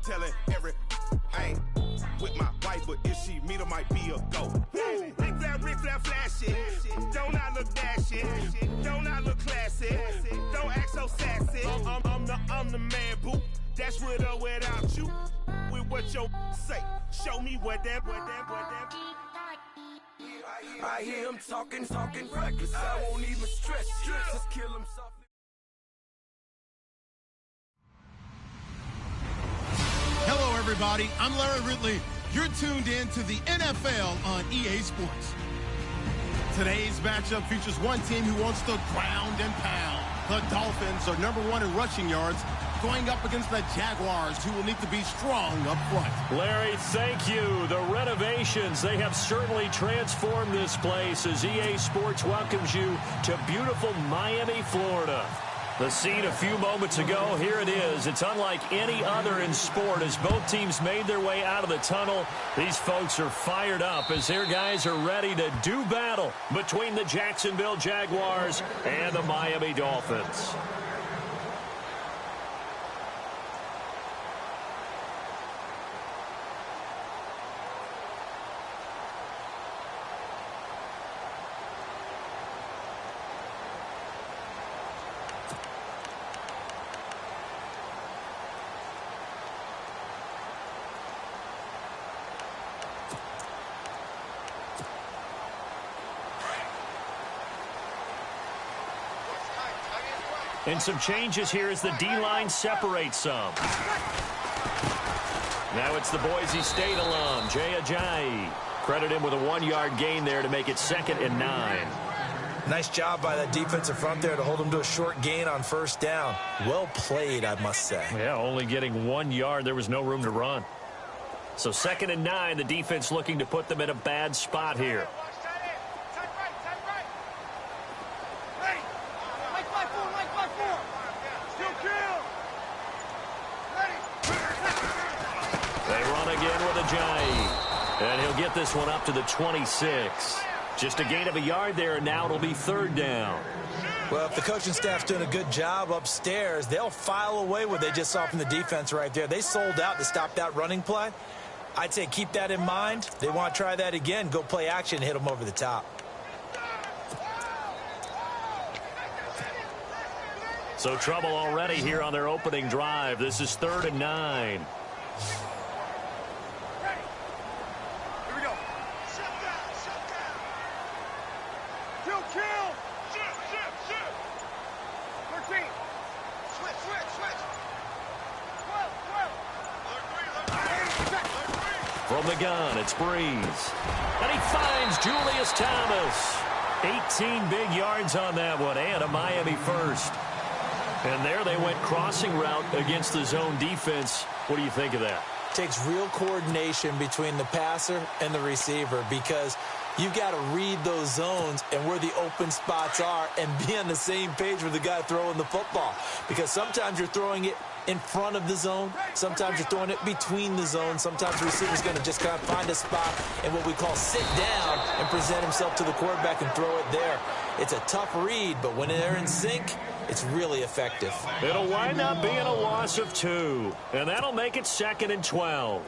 telling every I ain't with my wife, but if she meet her, might be a go. Rick Flair flashy. Don't I look dashy? Don't I look classy? Don't act so sassy. I'm the man, boo. That's with or without you. With what your say. Show me what that. I hear him talking reckless. I won't even stress. Just kill him softly. Hello, everybody. I'm Larry Ridley. You're tuned in to the NFL on EA Sports. Today's matchup features one team who wants to ground and pound. The Dolphins are #1 in rushing yards, going up against the Jaguars, who will need to be strong up front. Larry, thank you. The renovations, they have certainly transformed this place as EA Sports welcomes you to beautiful Miami, Florida. The scene a few moments ago, here it is. It's unlike any other in sport as both teams made their way out of the tunnel. These folks are fired up as their guys are ready to do battle between the Jacksonville Jaguars and the Miami Dolphins. And some changes here as the D-line separates some. Now it's the Boise State alum, Jay Ajayi. Credit him with a 1-yard gain there to make it 2nd and 9. Nice job by that defensive front there to hold him to a short gain on first down. Well played, I must say. Yeah, only getting 1 yard. There was no room to run. So 2nd and 9, the defense looking to put them in a bad spot here. And he'll get this one up to the 26. Just a gain of a yard there, and now it'll be 3rd down. Well, if the coaching staff's doing a good job upstairs, they'll file away what they just saw from the defense right there. They sold out to stop that running play. I'd say keep that in mind. They want to try that again. Go play action and hit them over the top. So trouble already here on their opening drive. This is 3rd and 9. From the gun, it's Breeze. And he finds Julius Thomas. 18 big yards on that one, and a Miami first. And there they went crossing route against the zone defense. What do you think of that? Takes real coordination between the passer and the receiver because you've got to read those zones and where the open spots are and be on the same page with the guy throwing the football. Because sometimes you're throwing it in front of the zone. Sometimes you're throwing it between the zones. Sometimes the receiver's going to just kind of find a spot and what we call sit down and present himself to the quarterback and throw it there. It's a tough read, but when they're in sync, it's really effective. It'll wind up being a loss of 2, and that'll make it 2nd and 12.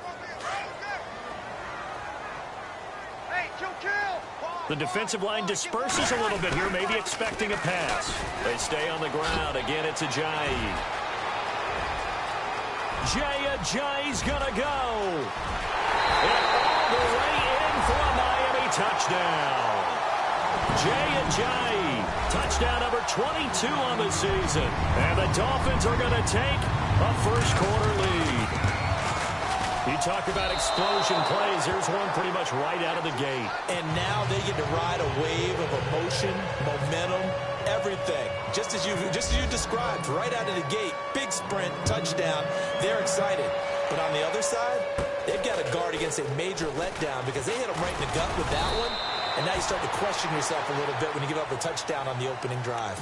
The defensive line disperses a little bit here, maybe expecting a pass. They stay on the ground. Again, it's Ajayi. Ajayi's going to go. And all the way in for a Miami touchdown. Ajayi, touchdown number 22 on the season. And the Dolphins are going to take a first-quarter lead. You talk about explosion plays. There's one pretty much right out of the gate. And now they get to ride a wave of emotion, momentum, everything. Just as you described, right out of the gate, big sprint, touchdown. They're excited. But on the other side, they've got to guard against a major letdown because they hit them right in the gut with that one. And now you start to question yourself a little bit when you give up a touchdown on the opening drive.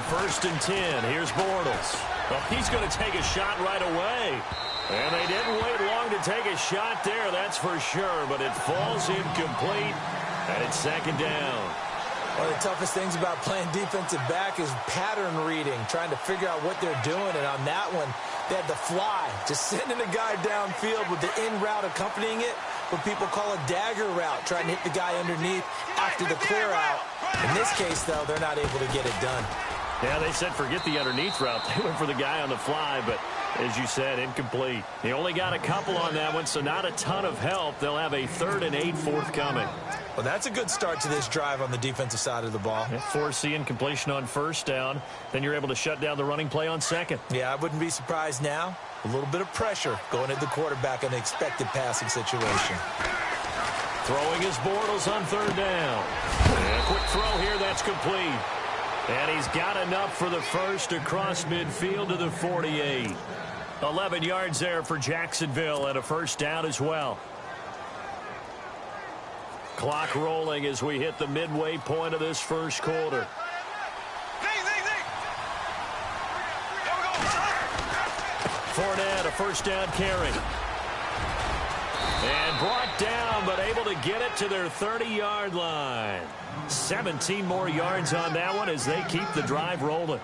1st and 10. Here's Bortles. Oh, he's going to take a shot right away. And they didn't wait long to take a shot there, that's for sure. But it falls incomplete, and it's 2nd down. One of the toughest things about playing defensive back is pattern reading, trying to figure out what they're doing. And on that one, they had the fly, just sending a guy downfield with the in route accompanying it, what people call a dagger route, trying to hit the guy underneath after the clear out. In this case, though, they're not able to get it done. Yeah, they said forget the underneath route. They went for the guy on the fly, but as you said, incomplete. He only got a couple on that one, so not a ton of help. They'll have a 3rd and 8 forthcoming. Well, that's a good start to this drive on the defensive side of the ball. Force the incompletion on 1st down. Then you're able to shut down the running play on 2nd. Yeah, I wouldn't be surprised now. A little bit of pressure going at the quarterback in an expected passing situation. Throwing his Bortles on 3rd down. And a quick throw here, that's complete. And he's got enough for the first across midfield to the 48. 11 yards there for Jacksonville and a 1st down as well. Clock rolling as we hit the midway point of this 1st quarter. Fournette, a 1st down carry. And brought down, but able to get it to their 30-yard line. 17 more yards on that one as they keep the drive rolling.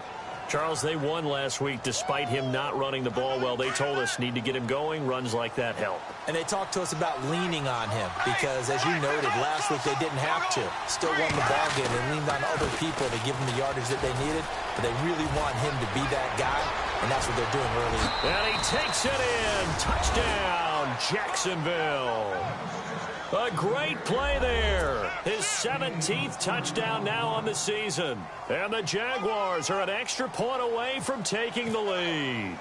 Charles, they won last week despite him not running the ball well. They told us need to get him going. Runs like that help. And they talked to us about leaning on him because, as you noted, last week they didn't have to. Still won the ball game. They leaned on other people to give them the yardage that they needed, but they really want him to be that guy, and that's what they're doing early. And he takes it in. Touchdown, Jacksonville. A great play there. His 17th touchdown now on the season. And the Jaguars are an extra point away from taking the lead.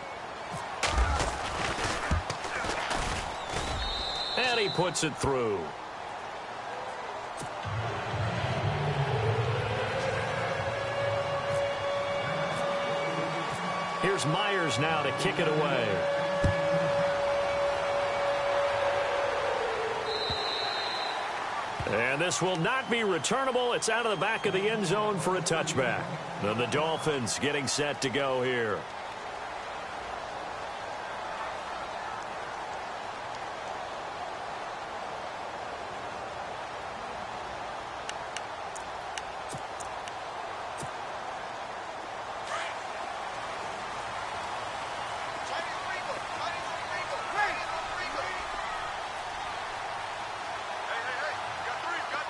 And he puts it through. Here's Myers now to kick it away. And this will not be returnable. It's out of the back of the end zone for a touchback. And the Dolphins getting set to go here.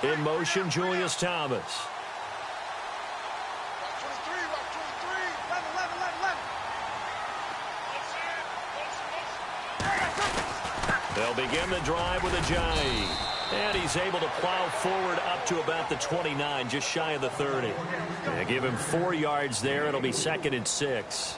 In motion, Julius Thomas. They'll begin the drive with Ajayi. And he's able to plow forward up to about the 29, just shy of the 30. They give him 4 yards there. It'll be 2nd and 6.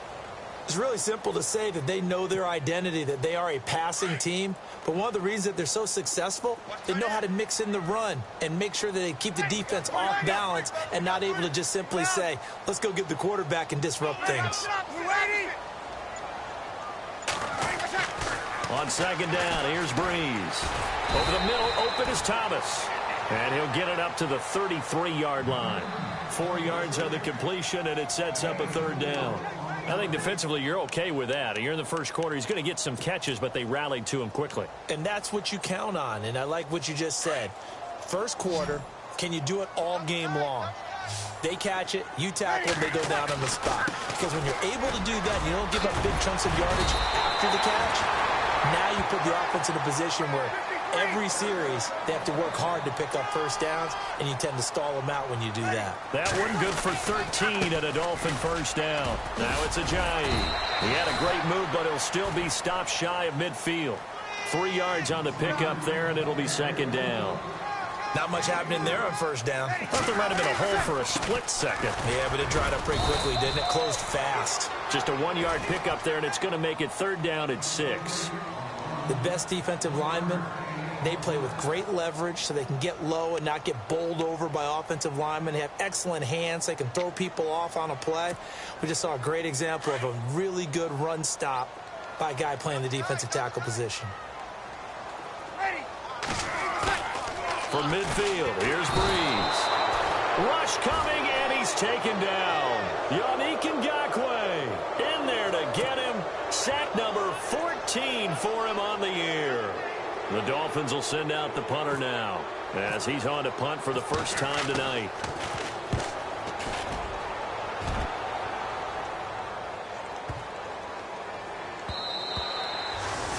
It's really simple to say that they know their identity, that they are a passing team. But one of the reasons that they're so successful, they know how to mix in the run and make sure that they keep the defense off balance and not able to just simply say, let's go get the quarterback and disrupt things. On 2nd down, here's Breeze. Over the middle, open is Thomas. And he'll get it up to the 33-yard line. 4 yards on the completion, and it sets up a 3rd down. I think defensively you're okay with that. You're in the 1st quarter. He's going to get some catches, but they rallied to him quickly. And that's what you count on, and I like what you just said. 1st quarter, can you do it all game long? They catch it, you tackle them, they go down on the spot. Because when you're able to do that, you don't give up big chunks of yardage after the catch. Now you put the offense in a position where every series they have to work hard to pick up 1st downs, and you tend to stall them out when you do that. That one good for 13 and a Dolphin 1st down. Now it's Ajayi. He had a great move, but he'll still be stopped shy of midfield. 3 yards on the pickup there, and it'll be 2nd down. Not much happening there on 1st down. I thought there might have been a hole for a split second. Yeah, but it dried up pretty quickly, didn't it? Closed fast. Just a 1-yard pickup there, and it's going to make it 3rd down at 6. The best defensive linemen, they play with great leverage so they can get low and not get bowled over by offensive linemen. They have excellent hands. They can throw people off on a play. We just saw a great example of a really good run stop by a guy playing the defensive tackle position. From midfield, here's Breeze. Rush coming, and he he's taken down. Yannick Ngakoue in there to get him. Sack number 14 for him on the year. The Dolphins will send out the punter now as he's on to punt for the first time tonight.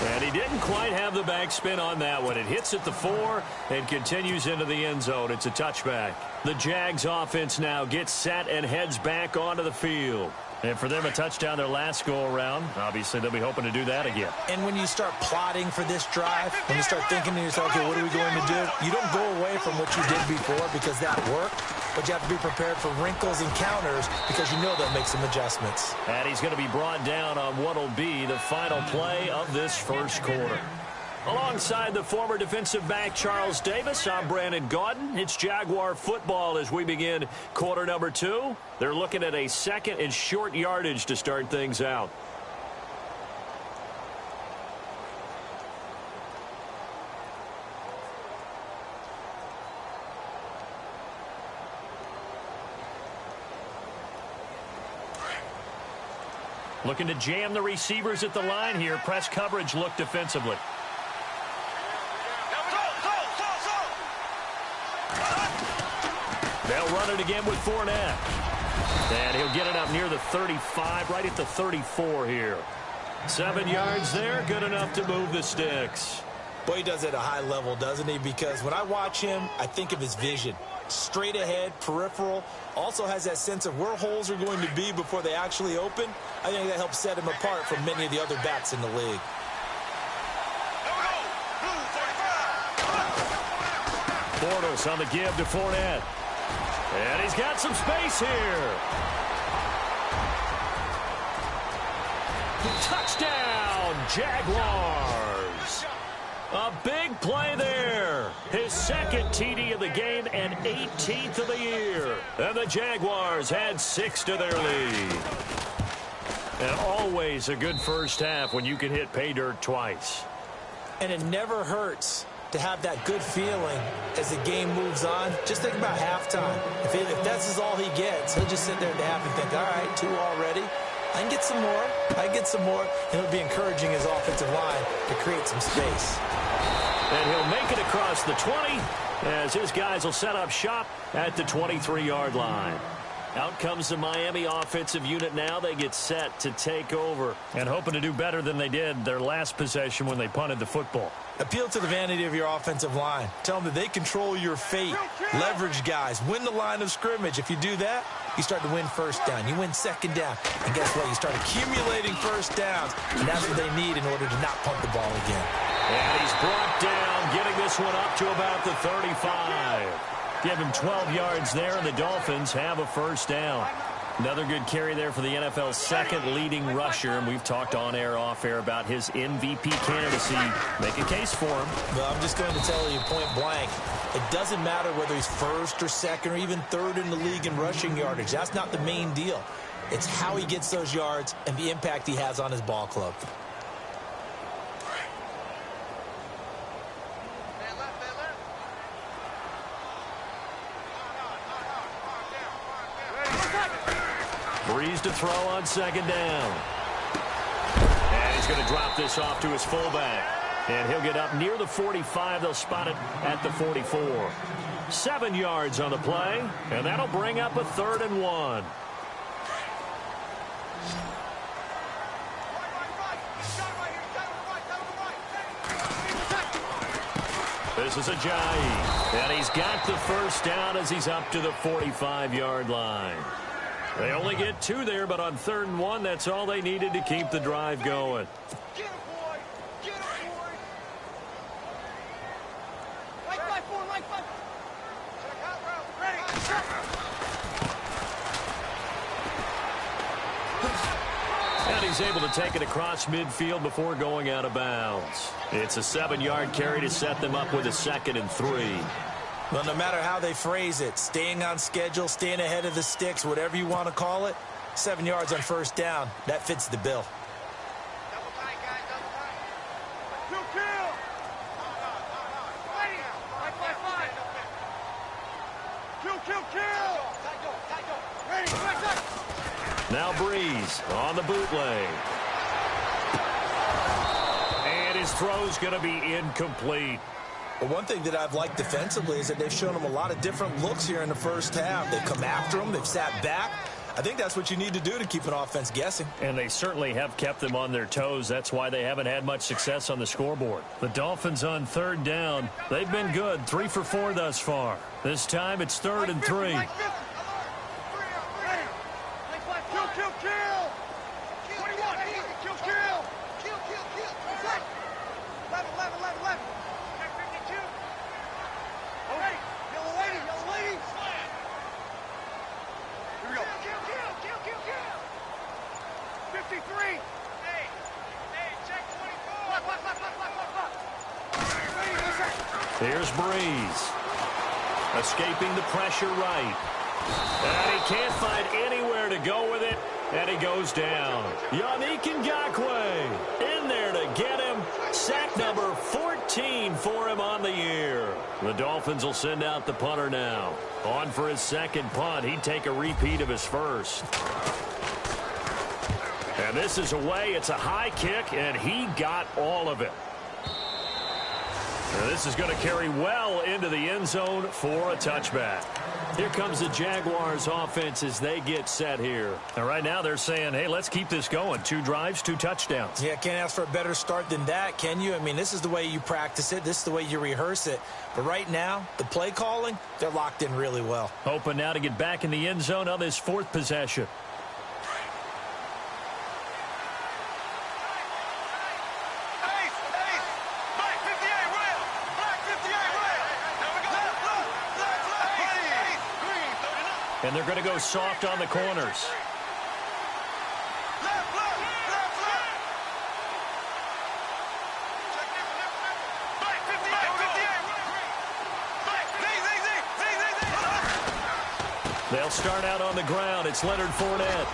And he didn't quite have the backspin on that one. It hits at the 4 and continues into the end zone. It's a touchback. The Jags offense now gets set and heads back onto the field. And for them, a touchdown their last go-around. Obviously, they'll be hoping to do that again. And when you start plotting for this drive, when you start thinking to yourself, okay, what are we going to do? You don't go away from what you did before because that worked. But you have to be prepared for wrinkles and counters because you know they'll make some adjustments. And he's going to be brought down on what will be the final play of this first quarter. Alongside the former defensive back Charles Davis, I'm Brandon Gaudin. It's Jaguar football as we begin quarter number 2. They're looking at a second and short yardage to start things out. Looking to jam the receivers at the line here. Press coverage look defensively. They'll run it again with Fournette. And he'll get it up near the 35, right at the 34 here. 7 yards there, good enough to move the sticks. Boy, he does it at a high level, doesn't he? Because when I watch him, I think of his vision. Straight ahead, peripheral, also has that sense of where holes are going to be before they actually open. I think that helps set him apart from many of the other backs in the league. Bortles on the give to Fournette. And he's got some space here. Touchdown, Jaguars. A big play there. His second TD of the game and 18th of the year. And the Jaguars had 6 to their lead. And always a good first half when you can hit pay dirt twice. And it never hurts to have that good feeling as the game moves on. Just think about halftime. If that's all he gets, he'll just sit there at the half and think, all right, 2 already. I can get some more. I can get some more. And it'll be encouraging his offensive line to create some space. And he'll make it across the 20 as his guys will set up shop at the 23-yard line. Out comes the Miami offensive unit now. They get set to take over and hoping to do better than they did their last possession when they punted the football. Appeal to the vanity of your offensive line. Tell them that they control your fate. Leverage guys. Win the line of scrimmage. If you do that, you start to win first down. You win second down. And guess what? You start accumulating first downs. And that's what they need in order to not punt the ball again. And he's brought down, getting this one up to about the 35. Give him 12 yards there, and the Dolphins have a first down. Another good carry there for the NFL's second leading rusher, and we've talked on air, off air about his MVP candidacy. Make a case for him. Well, I'm just going to tell you point blank, it doesn't matter whether he's first or second or even third in the league in rushing yardage. That's not the main deal. It's how he gets those yards and the impact he has on his ball club. Breeze to throw on second down. And he's going to drop this off to his fullback. And he'll get up near the 45. They'll spot it at the 44. 7 yards on the play. And that'll bring up a 3rd and 1. This is Ajayi. And he's got the first down as he's up to the 45-yard line. They only get 2 there, but on 3rd and 1, that's all they needed to keep the drive going. Get him, boy! Get him, boy! Right side, forward, right side! Check out, bro! Ready! And he's able to take it across midfield before going out of bounds. It's a 7-yard carry to set them up with a 2nd and 3. Well, no matter how they phrase it, staying on schedule, staying ahead of the sticks, whatever you want to call it, 7 yards on first down, that fits the bill. Double tight, guys, double tight. Kill! Ready! Right by 5. Kill! Tight go! Now Breeze on the bootleg. And his throw's going to be incomplete. Well, one thing that I've liked defensively is that they've shown him a lot of different looks here in the first half. They've come after him. They've sat back. I think that's what you need to do to keep an offense guessing. And they certainly have kept them on their toes. That's why they haven't had much success on the scoreboard. The Dolphins on third down. They've been good. 3 for 4 thus far. This time it's 3rd and 3. Here's Breeze. Escaping the pressure right. And he can't find anywhere to go with it. And he goes down. Yannick Ngakoue in there to get him. Sack number 14 for him on the year. The Dolphins will send out the punter now. On for his second punt. He'd take a repeat of his first. And this is away. It's a high kick, and he got all of it. Now this is going to carry well into the end zone for a touchback. Here comes the Jaguars offense as they get set here. And right now they're saying, hey, let's keep this going. 2 drives, 2 touchdowns. Yeah, can't ask for a better start than that, can you? I mean, this is the way you practice it. This is the way you rehearse it. But right now, the play calling, they're locked in really well. Hoping now to get back in the end zone on this 4th possession. And they're going to go soft on the corners. They'll start out on the ground. It's Leonard Fournette.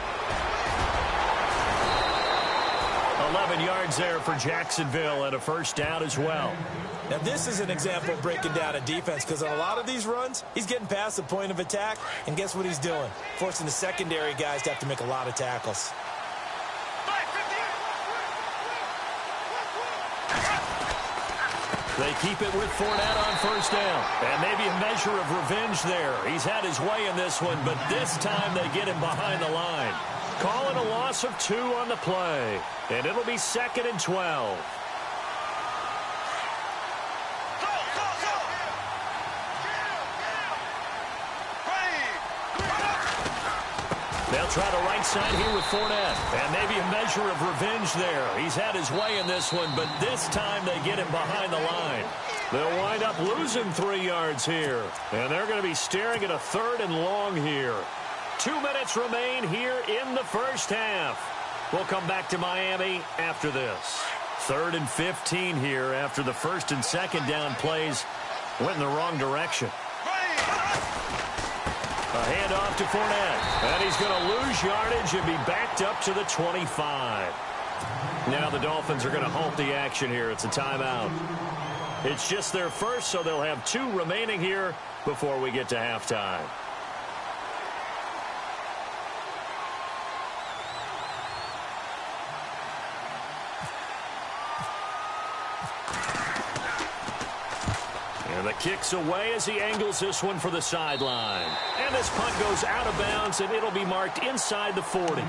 11 yards there for Jacksonville and a first down as well. Now, this is an example of breaking down a defense because on a lot of these runs, he's getting past the point of attack, and guess what he's doing? Forcing the secondary guys to have to make a lot of tackles. They keep it with Fournette on first down. And maybe a measure of revenge there. He's had his way in this one, but this time they get him behind the line. Calling a loss of 2 on the play. And it'll be 2nd and 12. They'll try the right side here with Fournette. And maybe a measure of revenge there. He's had his way in this one, but this time they get him behind the line. They'll wind up losing 3 yards here. And they're going to be staring at a 3rd and long here. 2 minutes remain here in the first half. We'll come back to Miami after this. 3rd and 15 here after the 1st and 2nd down plays went in the wrong direction. A handoff to Fournette. And he's going to lose yardage and be backed up to the 25. Now the Dolphins are going to halt the action here. It's a timeout. It's just their first, so they'll have 2 remaining here before we get to halftime. And the kick's away as he angles this one for the sideline. And this punt goes out of bounds, and it'll be marked inside the 40.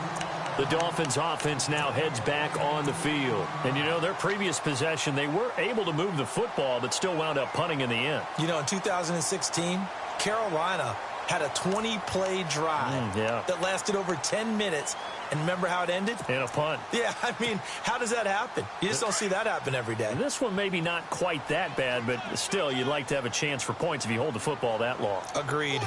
The Dolphins offense now heads back on the field. And, you know, their previous possession, they were able to move the football, but still wound up punting in the end. You know, in 2016, Carolina had a 20-play drive that lasted over 10 minutes. And remember how it ended? In a punt. Yeah, I mean, how does that happen? You just don't see that happen every day. And this one maybe not quite that bad, but still, you'd like to have a chance for points if you hold the football that long. Agreed.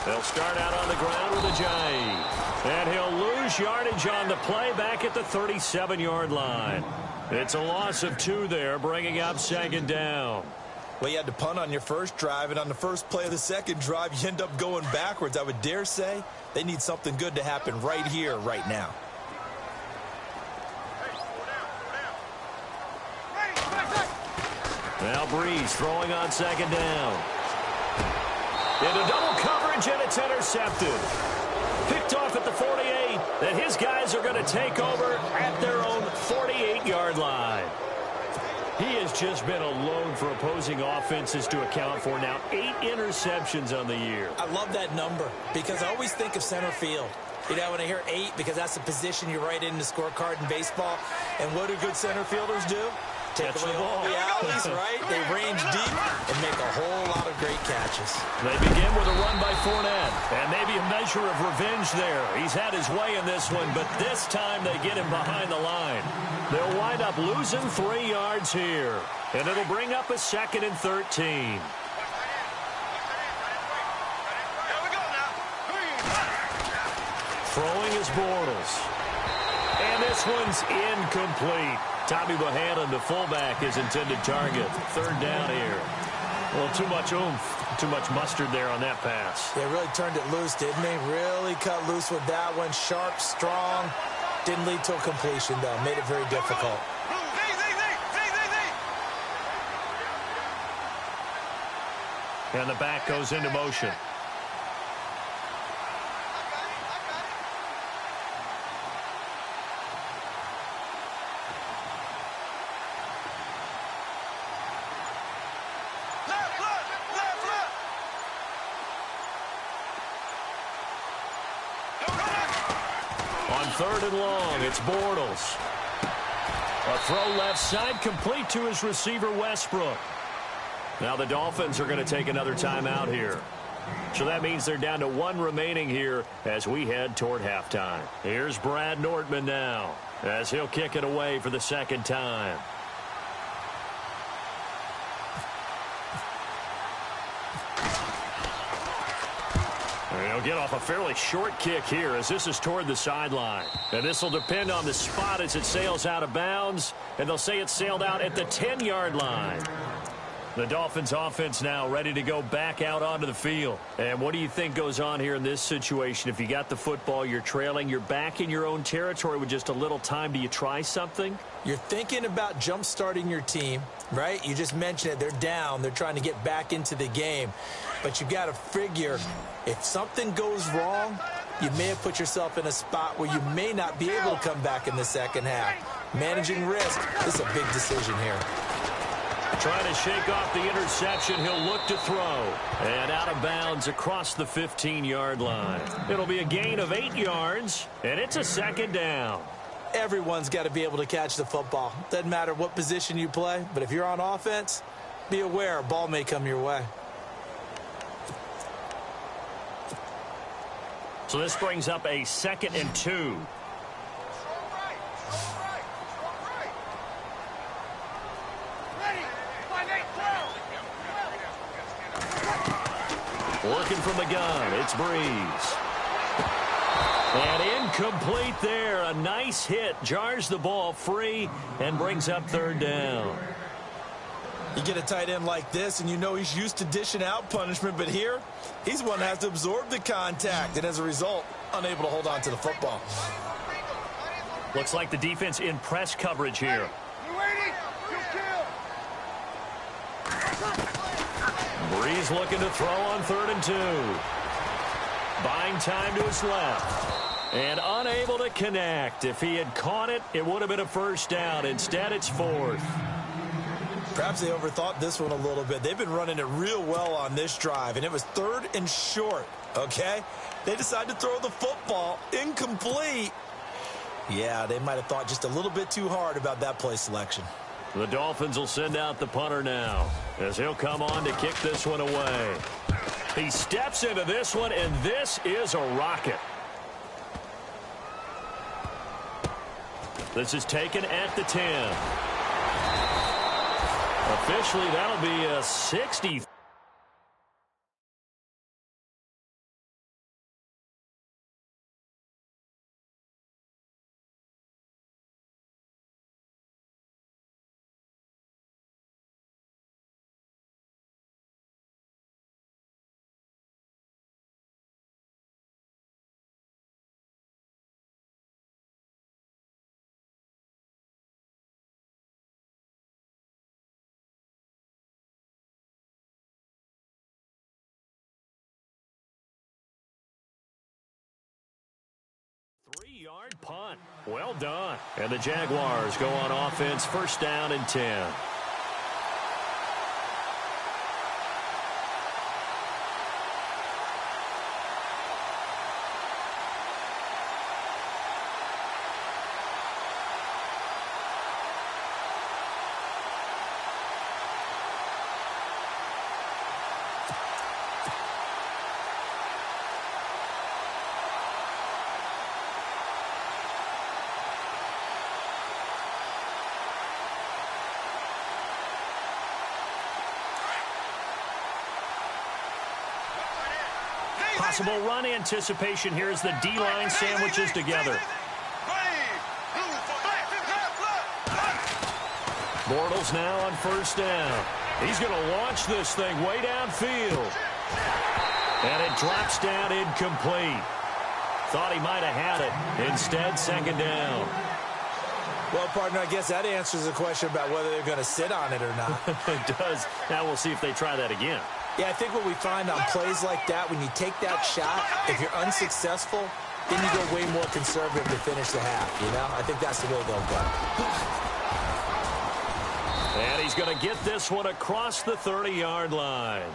They'll start out on the ground with Ajayi. And he'll lose yardage on the play back at the 37-yard line. It's a loss of 2 there, bringing up 2nd down. Well, you had to punt on your first drive, and on the first play of the second drive, you end up going backwards. I would dare say they need something good to happen right here, right now. Now Breeze throwing on 2nd down. Into double coverage. coverage, and it's intercepted. Picked off at the 48, and his guys are going to take over at their own 48-yard line. He has just been a load for opposing offenses to account for. Now 8 interceptions on the year. I love that number because I always think of center field. You know, when I hear 8, because that's the position you write in the scorecard in baseball. And what do good center fielders do? Take away all the alleys, right? They range deep and make a whole lot of great catches. They begin with a run by Fournette, and maybe a measure of revenge there. He's had his way in this one, but this time they get him behind the line. They'll wind up losing 3 yards here, and it'll bring up a 2nd and 13. Throwing is Bortles. And this one's incomplete. Tommy Bohannon, the fullback, his intended target. 3rd down here. A little too much oomph, too much mustard there on that pass. They really turned it loose, didn't they? Really cut loose with that one. Sharp, strong. Didn't lead to a completion, though. Made it very difficult. And the back goes into motion. On 3rd and long, it's Bortles. A throw left side, complete to his receiver, Westbrook. Now the Dolphins are going to take another timeout here. So that means they're down to 1 remaining here as we head toward halftime. Here's Brad Nortman now as he'll kick it away for the 2nd time. He'll get off a fairly short kick here as this is toward the sideline. And this will depend on the spot as it sails out of bounds. And they'll say it sailed out at the 10-yard line. The Dolphins offense now ready to go back out onto the field. And what do you think goes on here in this situation? If you got the football, you're trailing, you're back in your own territory with just a little time. Do you try something? You're thinking about jump-starting your team, right? You just mentioned it. They're down. They're trying to get back into the game. But you've got to figure if something goes wrong, you may have put yourself in a spot where you may not be able to come back in the second half. Managing risk, this is a big decision here. Trying to shake off the interception. He'll look to throw. And out of bounds across the 15-yard line. It'll be a gain of 8 yards, and it's a 2nd down. Everyone's got to be able to catch the football. Doesn't matter what position you play, but if you're on offense, be aware a ball may come your way. So this brings up a 2nd and 2. Working from the gun, it's Breeze. And incomplete there. A nice hit. Jars the ball free and brings up 3rd down. You get a tight end like this, and you know he's used to dishing out punishment, but here, he's one that has to absorb the contact, and as a result, unable to hold on to the football. Looks like the defense in press coverage here. Breeze looking to throw on 3rd and 2. Buying time to his left. And unable to connect. If he had caught it, it would have been a 1st down. Instead, it's 4th. Perhaps they overthought this one a little bit. They've been running it real well on this drive, and it was 3rd and short, okay? They decided to throw the football incomplete. Yeah, they might have thought just a little bit too hard about that play selection. The Dolphins will send out the punter now as he'll come on to kick this one away. He steps into this one, and this is a rocket. This is taken at the 10. Officially, that'll be a 60. 30-yard punt. Well done. And the Jaguars go on offense, first down and 10. Possible run anticipation here as the D-line sandwiches together. Bortles now on first down. He's going to launch this thing way downfield. And it drops down incomplete. Thought he might have had it. Instead, second down. Well, partner, I guess that answers the question about whether they're going to sit on it or not. It does. Now we'll see if they try that again. Yeah, I think what we find on plays like that, when you take that shot, if you're unsuccessful, then you go way more conservative to finish the half, you know? I think that's the way they'll go. And he's going to get this one across the 30-yard line.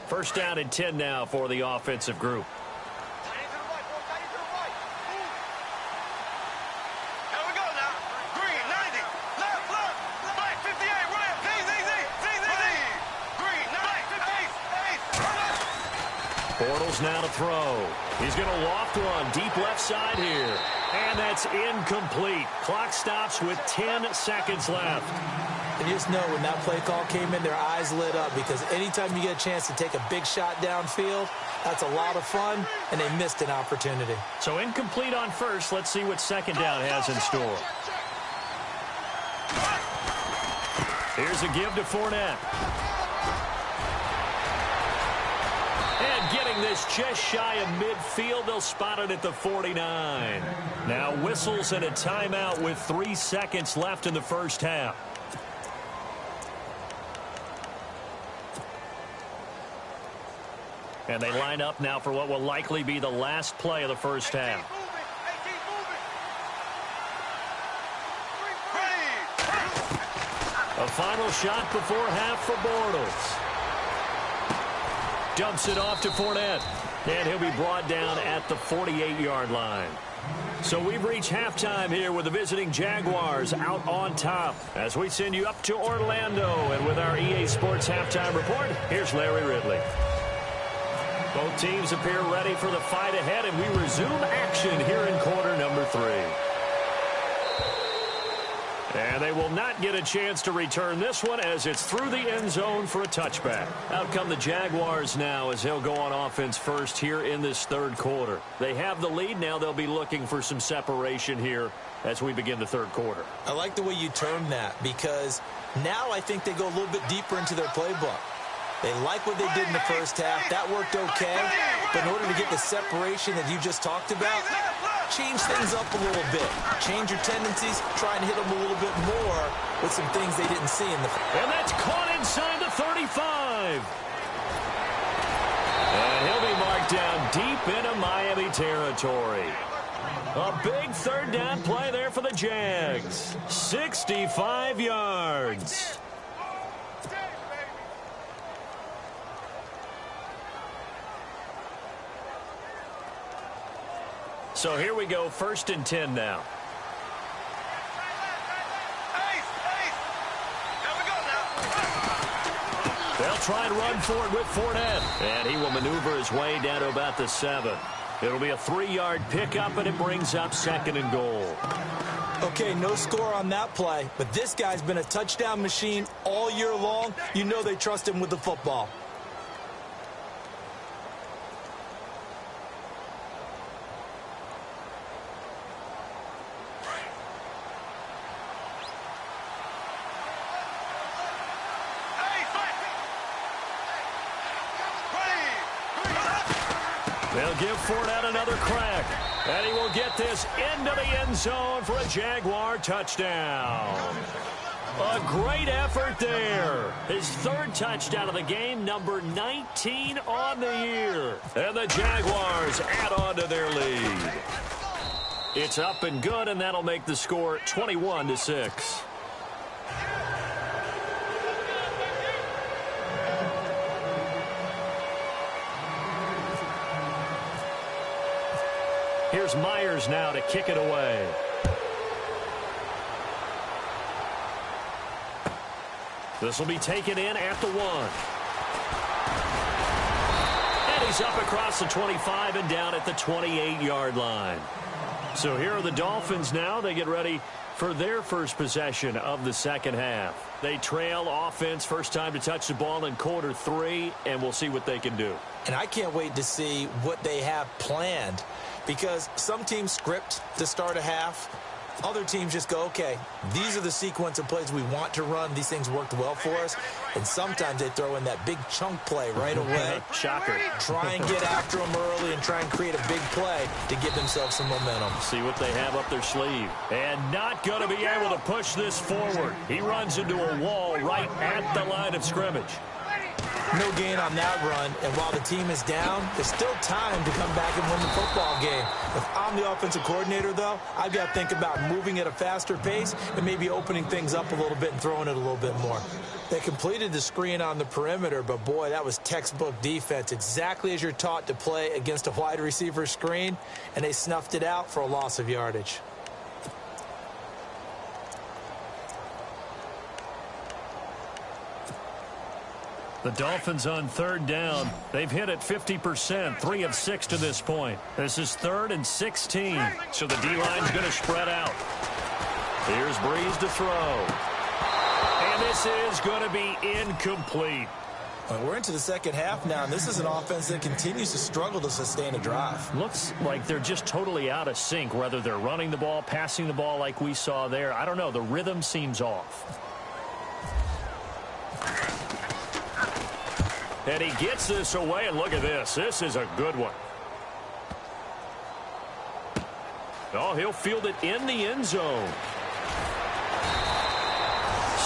First down and 10 now for the offensive group. Bortles now to throw. He's going to loft one deep left side here. And that's incomplete. Clock stops with 10 seconds left. And you just know when that play call came in, their eyes lit up, because anytime you get a chance to take a big shot downfield, that's a lot of fun, and they missed an opportunity. So incomplete on first. Let's see what second down has in store. Here's a give to Fournette. And getting this just shy of midfield, they'll spot it at the 49. Now whistles and a timeout with 3 seconds left in the first half. And they line up now for what will likely be the last play of the first half. A final shot before half for Bortles. Dumps it off to Fournette. And he'll be brought down at the 48-yard line. So we've reached halftime here with the visiting Jaguars out on top as we send you up to Orlando. And with our EA Sports halftime report, here's Larry Ridley. Both teams appear ready for the fight ahead, and we resume action here in quarter number 3. And they will not get a chance to return this one as it's through the end zone for a touchback. Out come the Jaguars now as they'll go on offense first here in this third quarter. They have the lead. Now they'll be looking for some separation here as we begin the third quarter. I like the way you termed that, because now I think they go a little bit deeper into their playbook. They like what they did in the first half. That worked okay. But in order to get the separation that you just talked about, change things up a little bit. Change your tendencies. Try and hit them a little bit more with some things they didn't see in the first. And that's caught inside the 35. And he'll be marked down deep into Miami territory. A big third down play there for the Jags. 65 yards. So here we go, 1st and 10 now. They'll try and run for it with Fournette. And he will maneuver his way down to about the 7. It'll be a 3-yard pickup, and it brings up 2nd and goal. Okay, no score on that play, but this guy's been a touchdown machine all year long. You know they trust him with the football. They'll give Fournette another crack. And he will get this into the end zone for a Jaguar touchdown. A great effort there. His 3rd touchdown of the game, number 19 on the year. And the Jaguars add on to their lead. It's up and good, and that'll make the score 21-6. Here's Myers now to kick it away. This will be taken in at the 1. And he's up across the 25 and down at the 28-yard line. So here are the Dolphins now. They get ready for their first possession of the second half. They trail offense, first time to touch the ball in quarter 3, and we'll see what they can do. And I can't wait to see what they have planned, because some teams script to start a half. Other teams just go, okay, these are the sequence of plays we want to run. These things worked well for us. And sometimes they throw in that big chunk play right away. Shocker. Try and get after them early and try and create a big play to give themselves some momentum. See what they have up their sleeve. And not going to be able to push this forward. He runs into a wall right at the line of scrimmage. No gain on that run, and while the team is down, there's still time to come back and win the football game. If I'm the offensive coordinator, though, I've got to think about moving at a faster pace and maybe opening things up a little bit and throwing it a little bit more. They completed the screen on the perimeter, but boy, that was textbook defense, exactly as you're taught to play against a wide receiver screen, and they snuffed it out for a loss of yardage. The Dolphins on 3rd down. They've hit it 50%, 3 of 6 to this point. This is 3rd and 16, so the D-line's going to spread out. Here's Breeze to throw. And this is going to be incomplete. Well, we're into the second half now, and this is an offense that continues to struggle to sustain a drive. Looks like they're just totally out of sync, whether they're running the ball, passing the ball like we saw there. I don't know. The rhythm seems off. And he gets this away, and look at this. This is a good one. Oh, he'll field it in the end zone.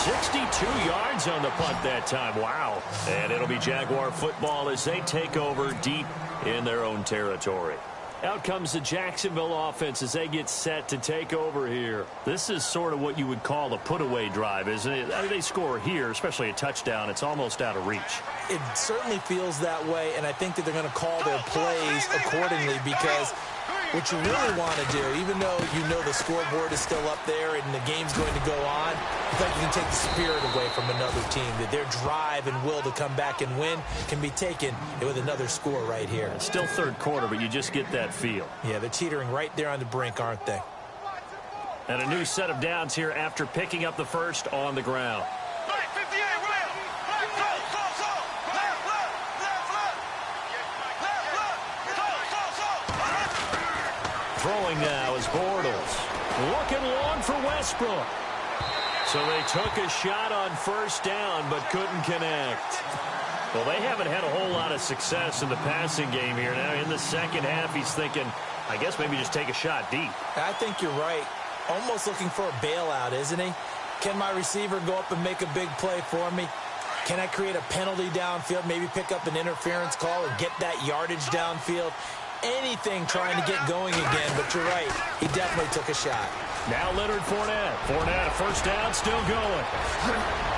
62 yards on the punt that time. Wow. And it'll be Jaguar football as they take over deep in their own territory. Out comes the Jacksonville offense as they get set to take over here. This is sort of what you would call a put-away drive, isn't it? They score here, especially a touchdown. It's almost out of reach. It certainly feels that way, and I think that they're going to call their plays accordingly, because what you really want to do, even though you know the scoreboard is still up there and the game's going to go on, I think you can take the spirit away from another team, that their drive and will to come back and win can be taken with another score right here. It's still third quarter, but you just get that feel. Yeah, they're teetering right there on the brink, aren't they? And a new set of downs here after picking up the first on the ground. Throwing now is Bortles. Looking long for Westbrook. So they took a shot on first down but couldn't connect. Well, they haven't had a whole lot of success in the passing game here. Now in the second half, he's thinking, I guess maybe just take a shot deep. I think you're right. Almost looking for a bailout, isn't he? Can my receiver go up and make a big play for me? Can I create a penalty downfield, maybe pick up an interference call or get that yardage downfield? Anything trying to get going again, but you're right. He definitely took a shot. Now Leonard Fournette. Fournette, first down, still going.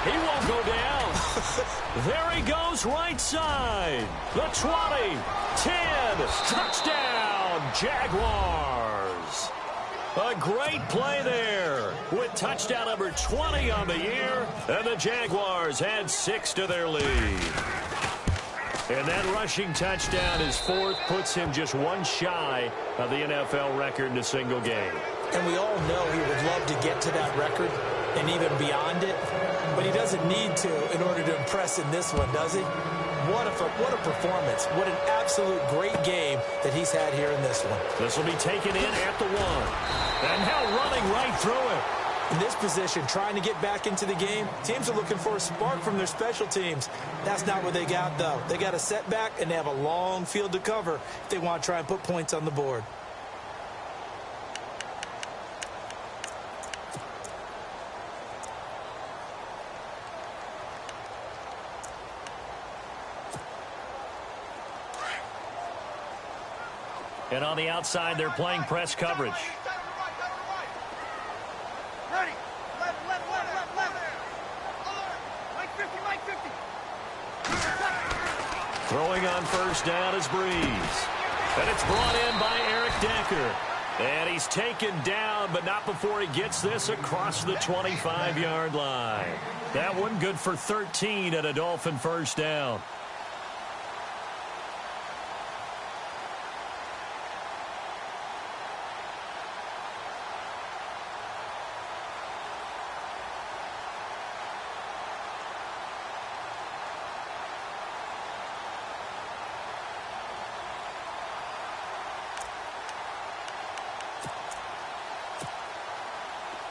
He won't go down. There he goes, right side. The 20, 10, touchdown, Jaguars. A great play there with touchdown number 20 on the year, and the Jaguars add 6 to their lead. And that rushing touchdown, his fourth, puts him just one shy of the NFL record in a single game. And we all know he would love to get to that record and even beyond it, but he doesn't need to in order to impress in this one, does he? What a performance. What an absolute great game that he's had here in this one. This will be taken in at the 1. And now running right through it. In this position, trying to get back into the game, teams are looking for a spark from their special teams. That's not what they got, though. They got a setback, and they have a long field to cover if they want to try and put points on the board. And on the outside, they're playing press coverage. Ready. Left. Like 50, like 50. Throwing on first down is Breeze. And it's brought in by Eric Decker. And he's taken down, but not before he gets this across the 25-yard line. That one good for 13 at a Dolphin first down.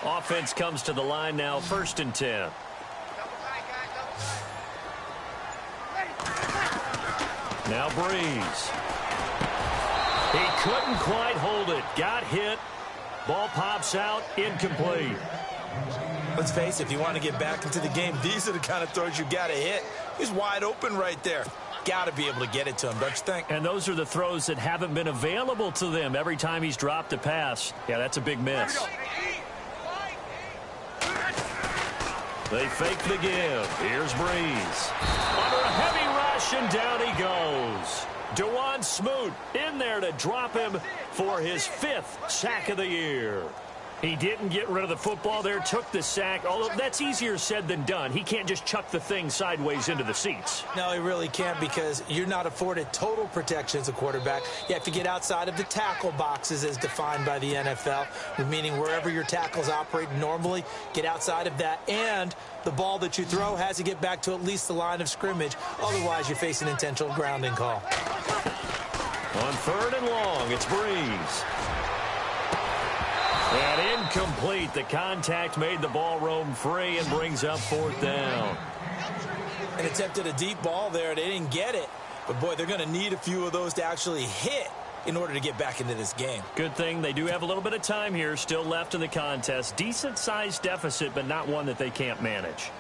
Offense comes to the line now, 1st and 10. Double tight, guys, double tight. Now Breeze. He couldn't quite hold it. Got hit. Ball pops out. Incomplete. Let's face it, if you want to get back into the game, these are the kind of throws you got to hit. He's wide open right there. Got to be able to get it to him, don't you think? And those are the throws that haven't been available to them every time he's dropped a pass. Yeah, that's a big miss. They fake the give. Here's Breeze. Under a heavy rush, and down he goes. DeJuan Smoot in there to drop him for his 5th sack of the year. He didn't get rid of the football there, took the sack, although that's easier said than done. He can't just chuck the thing sideways into the seats. No, he really can't, because you're not afforded total protection as a quarterback. You have to get outside of the tackle boxes as defined by the NFL, meaning wherever your tackles operate normally, get outside of that, and the ball that you throw has to get back to at least the line of scrimmage. Otherwise, you face an intentional grounding call. On 3rd and long, it's Breeze. And incomplete. The contact made the ball roam free and brings up 4th down. And attempted a deep ball there. They didn't get it. But, boy, they're going to need a few of those to actually hit in order to get back into this game. Good thing they do have a little bit of time here still left in the contest. Decent-sized deficit, but not one that they can't manage.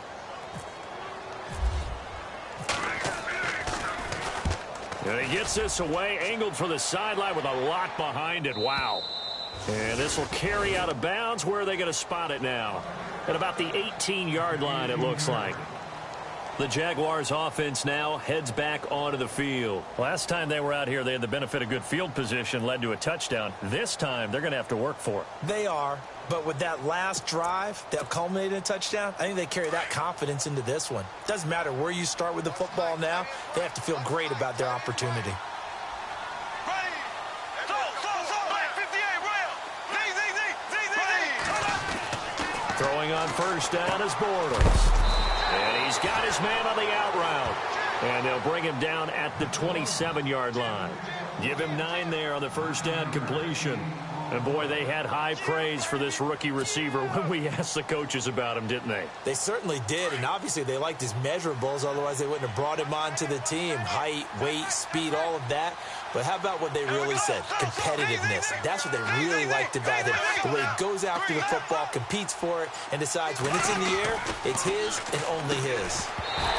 And he gets this away, angled for the sideline with a lot behind it. Wow. And this will carry out of bounds. Where are they going to spot it now? At about the 18-yard line, it looks like. The Jaguars offense now heads back onto the field. Last time they were out here, they had the benefit of good field position, led to a touchdown. This time, they're going to have to work for it. They are, but with that last drive that culminated in a touchdown, I think they carry that confidence into this one. Doesn't matter where you start with the football now, they have to feel great about their opportunity. Throwing on first down is Bortles. And he's got his man on the out route. And they'll bring him down at the 27-yard line. Give him 9 there on the first down completion. And, boy, they had high praise for this rookie receiver when we asked the coaches about him, didn't they? They certainly did, and obviously they liked his measurables. Otherwise, they wouldn't have brought him onto the team. Height, weight, speed, all of that. But how about what they really said? Competitiveness. That's what they really liked about him. The way he goes after the football, competes for it, and decides when it's in the air, it's his and only his.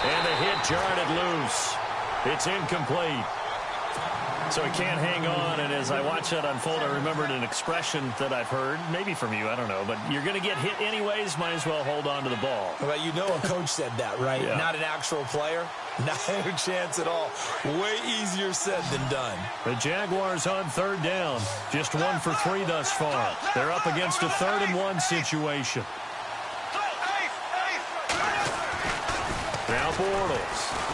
And the hit jarred it loose. It's incomplete. So he can't hang on, and as I watch that unfold, I remembered an expression that I've heard, maybe from you, I don't know, but you're going to get hit anyways, might as well hold on to the ball. Well, you know a coach said that, right? Yeah. Not an actual player. Not a chance at all. Way easier said than done. The Jaguars on third down. Just 1 for 3 thus far. They're up against a 3rd and 1 situation. Now Bortles.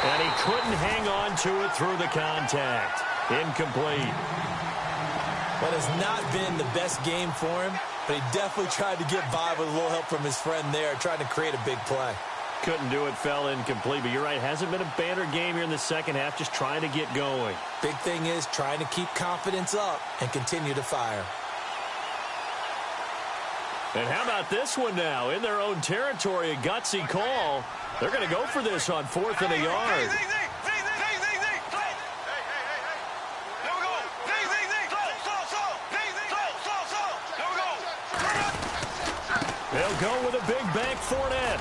And he couldn't hang on to it through the contact. Incomplete. Well, it's not been the best game for him, but he definitely tried to get by with a little help from his friend there, trying to create a big play. Couldn't do it, fell incomplete. But you're right, hasn't been a banner game here in the second half, just trying to get going. Big thing is trying to keep confidence up and continue to fire. And how about this one now? In their own territory, a gutsy call. They're going to go for this on 4th and a yard. They'll go with a big bank Fournette.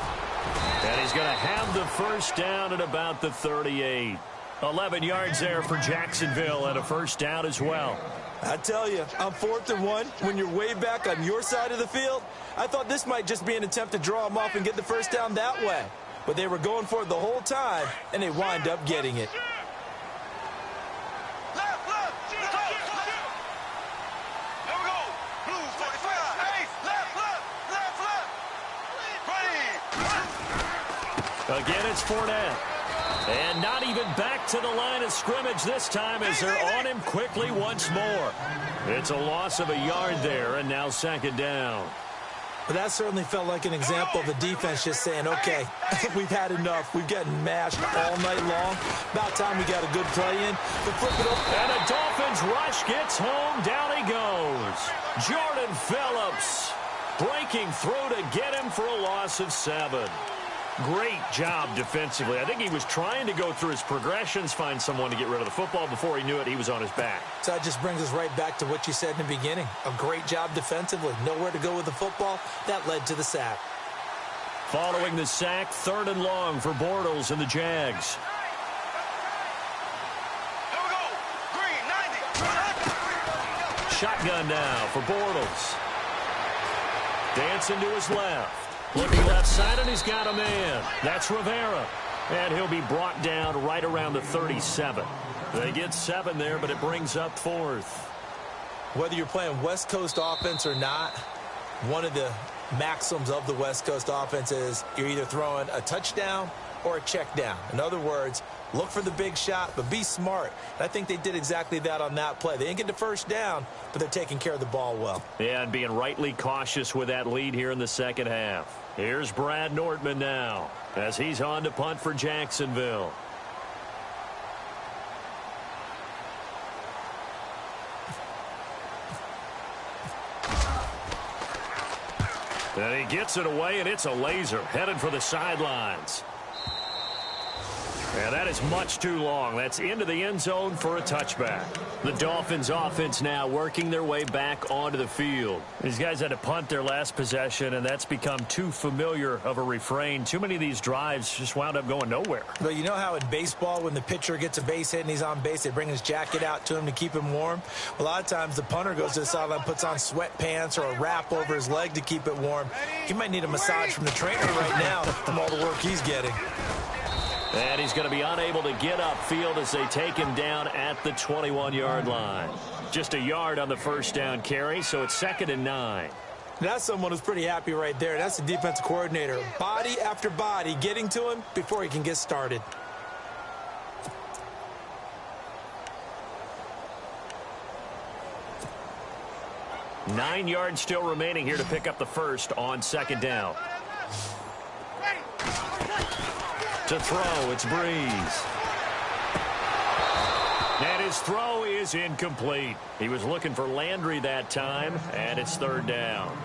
And he's going to have the first down at about the 38. 11 yards there for Jacksonville and a first down as well. I tell you, on 4th and 1, when you're way back on your side of the field, I thought this might just be an attempt to draw them off and get the first down that way. But they were going for it the whole time, and they wind up getting it. Again, it's Fournette. And not even back to the line of scrimmage this time as they're on him quickly once more. It's a loss of a yard there, and now 2nd down. But that certainly felt like an example of the defense just saying, okay, we've had enough. We've gotten mashed all night long. About time we got a good play in. But flip it over. And a Dolphins rush gets home. Down he goes. Jordan Phillips breaking through to get him for a loss of 7. Great job defensively. I think he was trying to go through his progressions, find someone to get rid of the football. Before he knew it, he was on his back. So that just brings us right back to what you said in the beginning. A great job defensively. Nowhere to go with the football. That led to the sack. Following the sack, 3rd and long for Bortles and the Jags. Shotgun now for Bortles. Dancing to his left. Looking left side, and he's got a man. That's Rivera. And he'll be brought down right around the 37. They get 7 there, but it brings up 4th. Whether you're playing West Coast offense or not, one of the maxims of the West Coast offense is you're either throwing a touchdown or a check down. In other words, look for the big shot, but be smart. And I think they did exactly that on that play. They didn't get the first down, but they're taking care of the ball well. Yeah, and being rightly cautious with that lead here in the second half. Here's Brad Nortman now as he's on to punt for Jacksonville. And he gets it away, and it's a laser headed for the sidelines. And that is much too long. That's into the end zone for a touchback. The Dolphins offense now working their way back onto the field. These guys had to punt their last possession, and that's become too familiar of a refrain. Too many of these drives just wound up going nowhere. But you know how in baseball, when the pitcher gets a base hit and he's on base, they bring his jacket out to him to keep him warm? A lot of times the punter goes to the sideline, puts on sweatpants or a wrap over his leg to keep it warm. He might need a massage from the trainer right now from all the work he's getting. And he's going to be unable to get upfield as they take him down at the 21-yard line. Just a yard on the first down carry, so it's 2nd and 9. That's someone who's pretty happy right there. That's the defensive coordinator. Body after body getting to him before he can get started. Nine yards still remaining here to pick up the first on 2nd down. To throw, it's Breeze. And his throw is incomplete. He was looking for Landry that time, and it's 3rd down.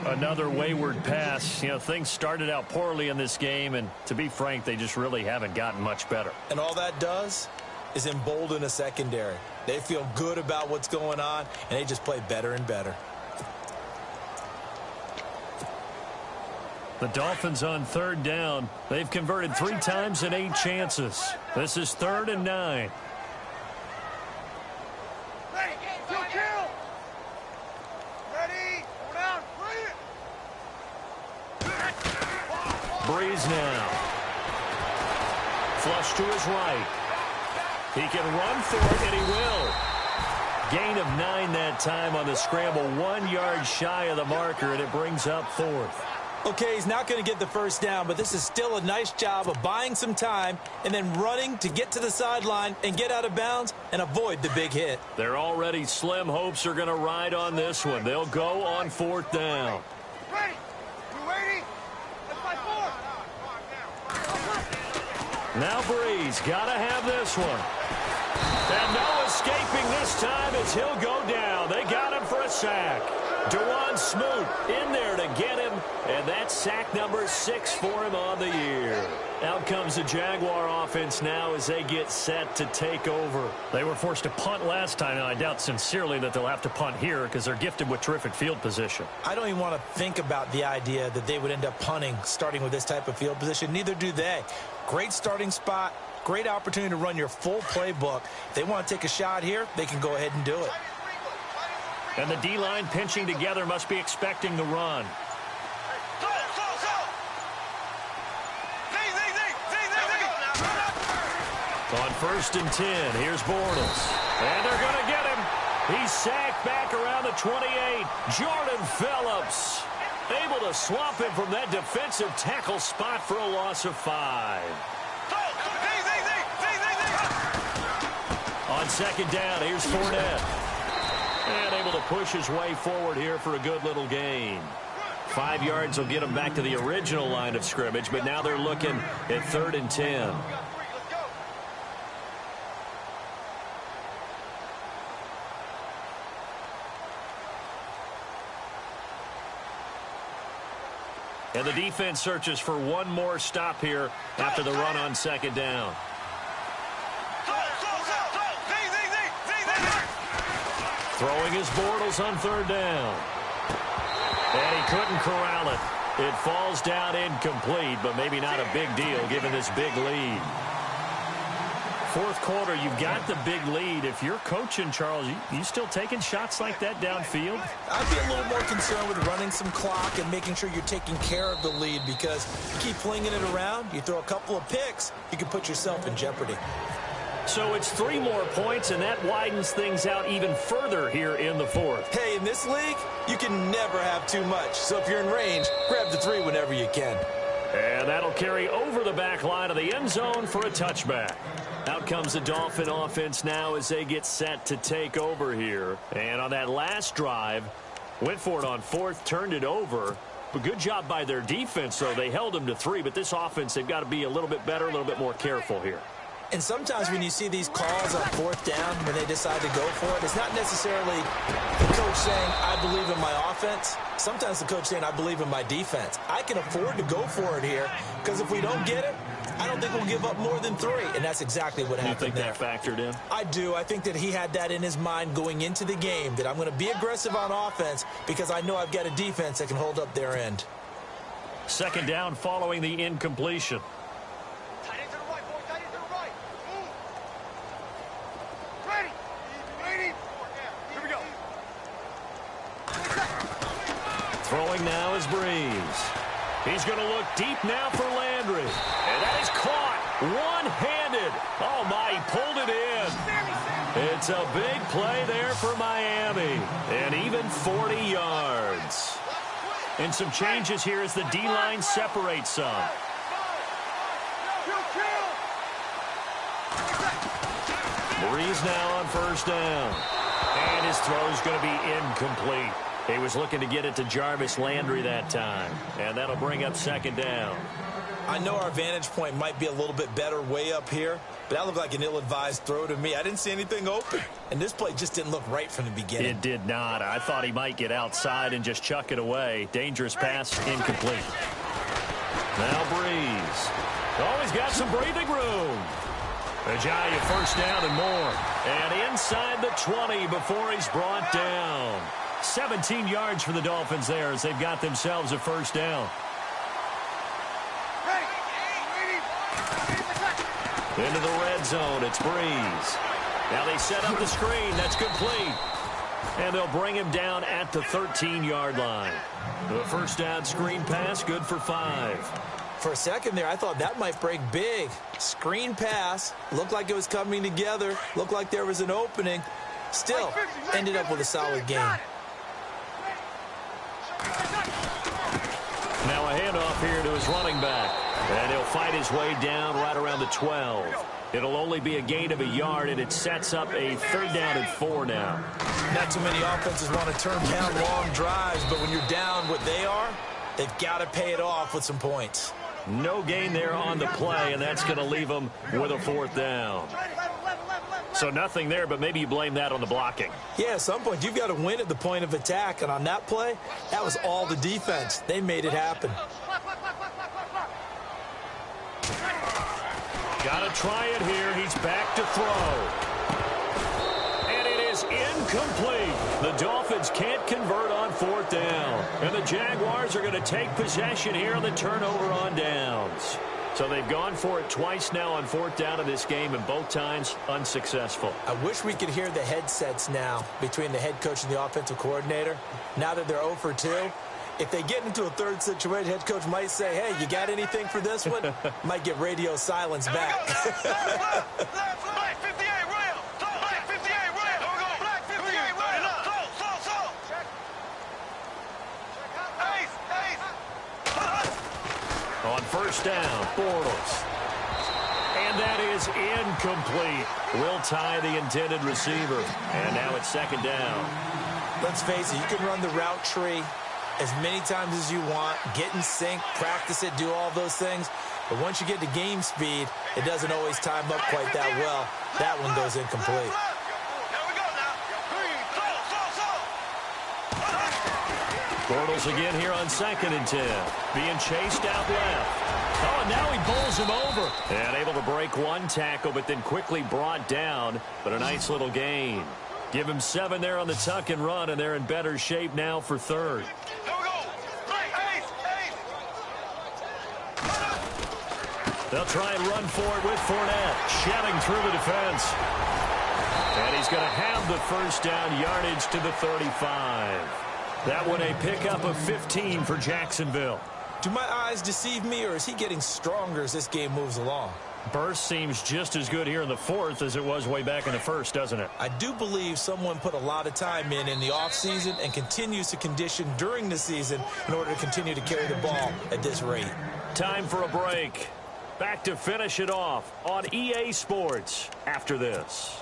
Another wayward pass. You know, things started out poorly in this game, and to be frank, they just really haven't gotten much better. And all that does is embolden a secondary. They feel good about what's going on, and they just play better and better. The Dolphins on 3rd down. They've converted 3 times in 8 chances. This is 3rd and 9. Breeze now. Flush to his right. He can run for it, and he will. Gain of 9 that time on the scramble. 1 yard shy of the marker, and it brings up 4th. Okay, he's not going to get the first down, but this is still a nice job of buying some time and then running to get to the sideline and get out of bounds and avoid the big hit. Their already slim hopes are going to ride on this one. They'll go on 4th down. Ready? You ready? That's my 4. Now Breeze got to have this one. And no escaping this time as he'll go down. They got him for a sack. Dewan Smoot in there to get him, and that's sack number 6 for him on the year. Out comes the Jaguar offense now as they get set to take over. They were forced to punt last time, and I doubt sincerely that they'll have to punt here because they're gifted with terrific field position. I don't even want to think about the idea that they would end up punting starting with this type of field position. Neither do they. Great starting spot, great opportunity to run your full playbook. If they want to take a shot here, they can go ahead and do it. And the D-line pinching together must be expecting the run. On 1st and 10, here's Bortles. And they're going to get him. He's sacked back around the 28. Jordan Phillips able to swamp him from that defensive tackle spot for a loss of 5. On 2nd down, here's Fournette. And able to push his way forward here for a good little gain. 5 yards will get him back to the original line of scrimmage, but now they're looking at 3rd and 10. And the defense searches for one more stop here after the run on 2nd down. Throwing his Bortles on 3rd down. And he couldn't corral it. It falls down incomplete, but maybe not a big deal given this big lead. 4th quarter, you've got the big lead. If you're coaching, Charles, you still taking shots like that downfield? I'd be a little more concerned with running some clock and making sure you're taking care of the lead, because you keep flinging it around, you throw a couple of picks, you can put yourself in jeopardy. So it's 3 more points, and that widens things out even further here in the 4th. Hey, in this league, you can never have too much. So if you're in range, grab the 3 whenever you can. And that'll carry over the back line of the end zone for a touchback. Out comes the Dolphin offense now as they get set to take over here. And on that last drive, went for it on 4th, turned it over. But good job by their defense, though. They held them to 3, but this offense, they've got to be a little bit better, a little bit more careful here. And sometimes when you see these calls on 4th down, when they decide to go for it, it's not necessarily the coach saying, I believe in my offense. Sometimes the coach saying, I believe in my defense. I can afford to go for it here, because if we don't get it, I don't think we'll give up more than 3. And that's exactly what happened there. You think that factored in? I do. I think that he had that in his mind going into the game, that I'm going to be aggressive on offense because I know I've got a defense that can hold up their end. 2nd down following the incompletion. Throwing now is Breeze. He's going to look deep now for Landry. And that is caught one-handed. Oh, my, he pulled it in. It's a big play there for Miami. And even 40 yards. And some changes here as the D-line separates some. Breeze now on 1st down. And his throw is going to be incomplete. He was looking to get it to Jarvis Landry that time. And that'll bring up 2nd down. I know our vantage point might be a little bit better way up here, but that looked like an ill-advised throw to me. I didn't see anything open. And this play just didn't look right from the beginning. It did not. I thought he might get outside and just chuck it away. Dangerous pass, incomplete. Now Breeze. Oh, he's got some breathing room. Ajayi 1st down and more. And inside the 20 before he's brought down. 17 yards for the Dolphins there as they've got themselves a 1st down. Into the red zone, it's Breeze. Now they set up the screen, that's complete. And they'll bring him down at the 13-yard line. The first down screen pass, good for 5. For a second there, I thought that might break big. Screen pass, looked like it was coming together, looked like there was an opening. Still, ended up with a solid game. Now a handoff here to his running back. And he'll fight his way down right around the 12. It'll only be a gain of a yard, and it sets up a 3rd down and 4 now. Not too many offenses want to turn down long drives, but when you're down what they are, they've got to pay it off with some points. No gain there on the play, and that's going to leave them with a 4th down. So nothing there, but maybe you blame that on the blocking. Yeah, at some point, you've got to win at the point of attack, and on that play, that was all the defense. They made it happen. Got to try it here. He's back to throw. And it is incomplete. The Dolphins can't convert on 4th down. And the Jaguars are going to take possession here on the turnover on downs. So they've gone for it twice now on 4th down in this game, and both times unsuccessful. I wish we could hear the headsets now between the head coach and the offensive coordinator. Now that they're 0 for 2, if they get into a third situation, head coach might say, hey, you got anything for this one? Might get radio silence back. Black 58, rail. Black 58, rail. Black 58, rail. On 1st down, Bortles. And that is incomplete. Will tie the intended receiver. And now it's 2nd down. Let's face it, you can run the route tree as many times as you want, get in sync, practice it, do all those things. But once you get to game speed, it doesn't always time up quite that well. That one goes incomplete. Bortles again here on 2nd and 10. Being chased out left. Oh, and now he bowls him over. And able to break one tackle, but then quickly brought down. But a nice little gain. Give him 7 there on the tuck and run, and they're in better shape now for 3rd. They'll try and run for it with Fournette, shedding through the defense. And he's going to have the 1st down, yardage to the 35. That one a pickup of 15 for Jacksonville. Do my eyes deceive me, or is he getting stronger as this game moves along? Burst seems just as good here in the 4th as it was way back in the 1st, doesn't it? I do believe someone put a lot of time in the offseason and continues to condition during the season in order to continue to carry the ball at this rate. Time for a break. Back to finish it off on EA Sports after this.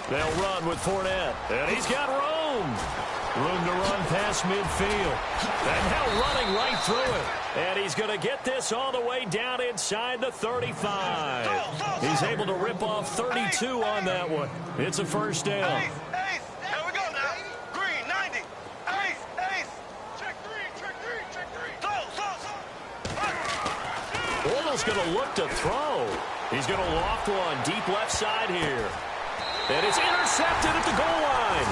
They'll run with Fournette, and he's got room. Room to run past midfield. And now running right through it. And he's going to get this all the way down inside the 35. He's able to rip off 32 on that one. It's a 1st down. Here we go now. Green, 90. Ace. Check 3. Bortles going to look to throw. He's going to loft one deep left side here. And it's intercepted at the goal line.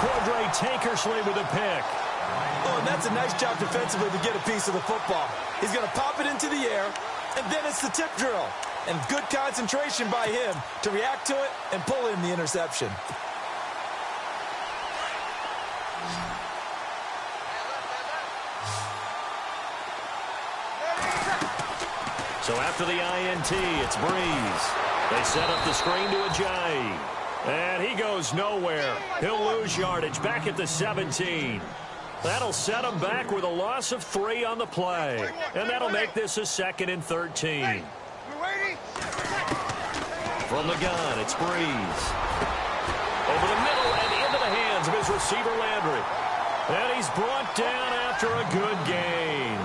Cordray Tankersley with a pick. Oh, and that's a nice job defensively to get a piece of the football. He's going to pop it into the air, and then it's the tip drill. And good concentration by him to react to it and pull in the interception. So after the INT, it's Breeze. They set up the screen to Ajayi. And he goes nowhere. He'll lose yardage back at the 17. That'll set him back with a loss of 3 on the play. And that'll make this a 2nd and 13. From the gun, it's Breeze. Over the middle and into the hands of his receiver, Landry. And he's brought down after a good gain.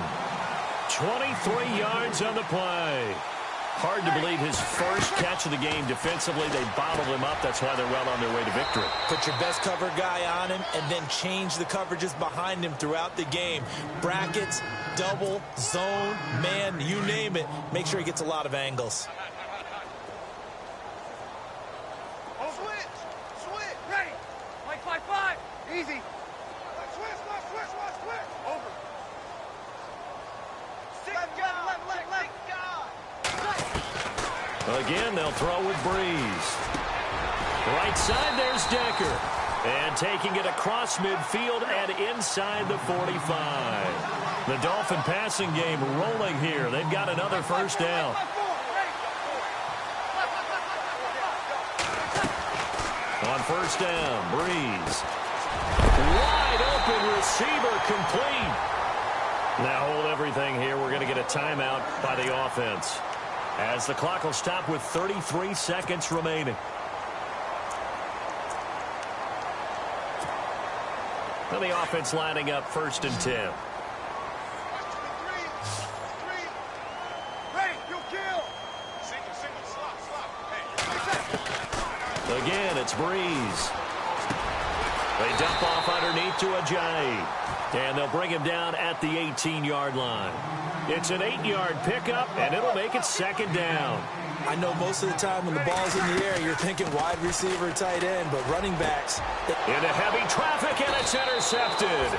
23 yards on the play. Hard to believe his first catch of the game defensively. They bottled him up. That's why they're well on their way to victory. Put your best cover guy on him and then change the coverages behind him throughout the game. Brackets, double, zone, man, you name it. Make sure he gets a lot of angles. Switch. Ready. Like 5-5. Easy. Switch. Over. Again, they'll throw with Breeze. Right side, there's Decker. And taking it across midfield and inside the 45. The Dolphin passing game rolling here. They've got another first down. On first down, Breeze. Wide open receiver complete. Now hold everything here. We're going to get a timeout by the offense, as the clock will stop with 33 seconds remaining. And the offense lining up 1st and 10. Again, it's Breeze. They dump off underneath to Ajayi. And they'll bring him down at the 18-yard line. It's an 8-yard pickup, and it'll make it 2nd down. I know most of the time when the ball's in the air, you're thinking wide receiver, tight end, but running backs. Into heavy traffic, and it's intercepted.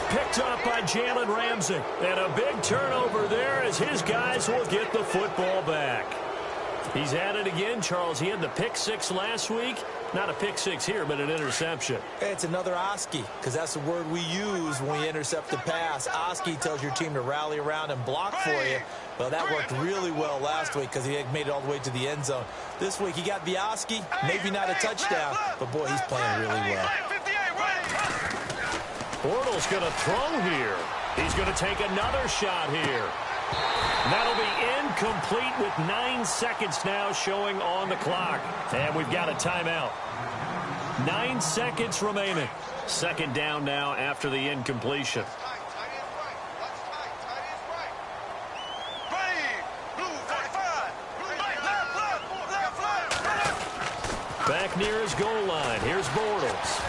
Picked up by Jalen Ramsey. And a big turnover there as his guys will get the football back. He's at it again, Charles. He had the pick 6 last week. Not a pick 6 here, but an interception. It's another Oski, because that's the word we use when we intercept the pass. Oski tells your team to rally around and block for you. Well, that worked really well last week because he had made it all the way to the end zone. This week, he got the Oski, maybe not a touchdown, but, boy, he's playing really well. Bortles going to throw here. He's going to take another shot here. That'll be incomplete with 9 seconds now showing on the clock. And we've got a timeout. 9 seconds remaining. 2nd down now after the incompletion. Back near his goal line. Here's Bortles.